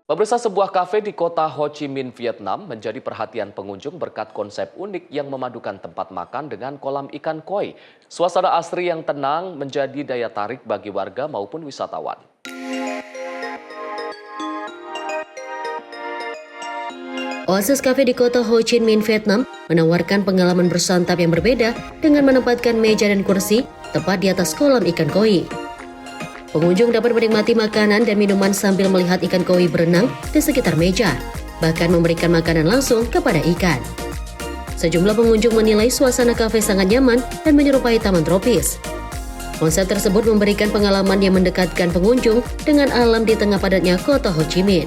Pemirsa, sebuah kafe di kota Ho Chi Minh, Vietnam menjadi perhatian pengunjung berkat konsep unik yang memadukan tempat makan dengan kolam ikan koi. Suasana asri yang tenang menjadi daya tarik bagi warga maupun wisatawan. Oasis Cafe di kota Ho Chi Minh, Vietnam menawarkan pengalaman bersantap yang berbeda dengan menempatkan meja dan kursi tepat di atas kolam ikan koi. Pengunjung dapat menikmati makanan dan minuman sambil melihat ikan koi berenang di sekitar meja, bahkan memberikan makanan langsung kepada ikan. Sejumlah pengunjung menilai suasana kafe sangat nyaman dan menyerupai taman tropis. Konsep tersebut memberikan pengalaman yang mendekatkan pengunjung dengan alam di tengah padatnya kota Ho Chi Minh.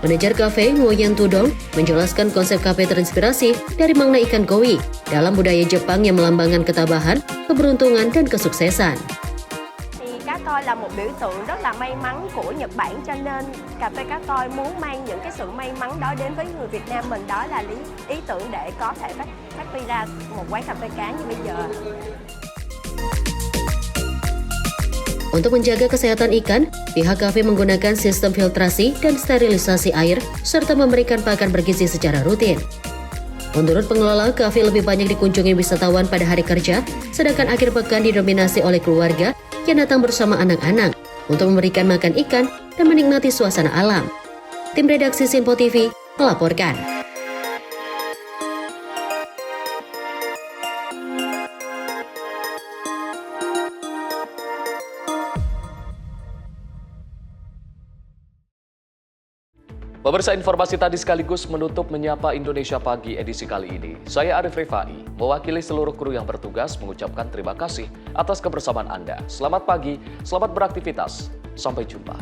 Manajer kafe Ngo-Yan Tudong menjelaskan konsep kafe terinspirasi dari makna ikan koi dalam budaya Jepang yang melambangkan ketabahan, keberuntungan, dan kesuksesan. Cá koi là một biểu tượng rất là may mắn của Nhật Bản, cho nên cà phê cá koi muốn mang những cái sự may mắn đó đến với người Việt Nam mình, đó là ý tưởng để có thể phát huy ra một quán cà phê cá như bây giờ. Untuk menjaga kesehatan ikan, pihak kafe menggunakan sistem filtrasi dan sterilisasi air serta memberikan pakan bergizi secara rutin. Menurut pengelola, kafe lebih banyak dikunjungi wisatawan pada hari kerja, sedangkan akhir pekan didominasi oleh keluarga yang datang bersama anak-anak untuk memberikan makan ikan dan menikmati suasana alam. Tim redaksi Sinpo TV melaporkan. Pemirsa, informasi tadi sekaligus menutup Menyapa Indonesia Pagi edisi kali ini. Saya Arif Rifai, mewakili seluruh kru yang bertugas mengucapkan terima kasih atas kebersamaan Anda. Selamat pagi, selamat beraktivitas. Sampai jumpa.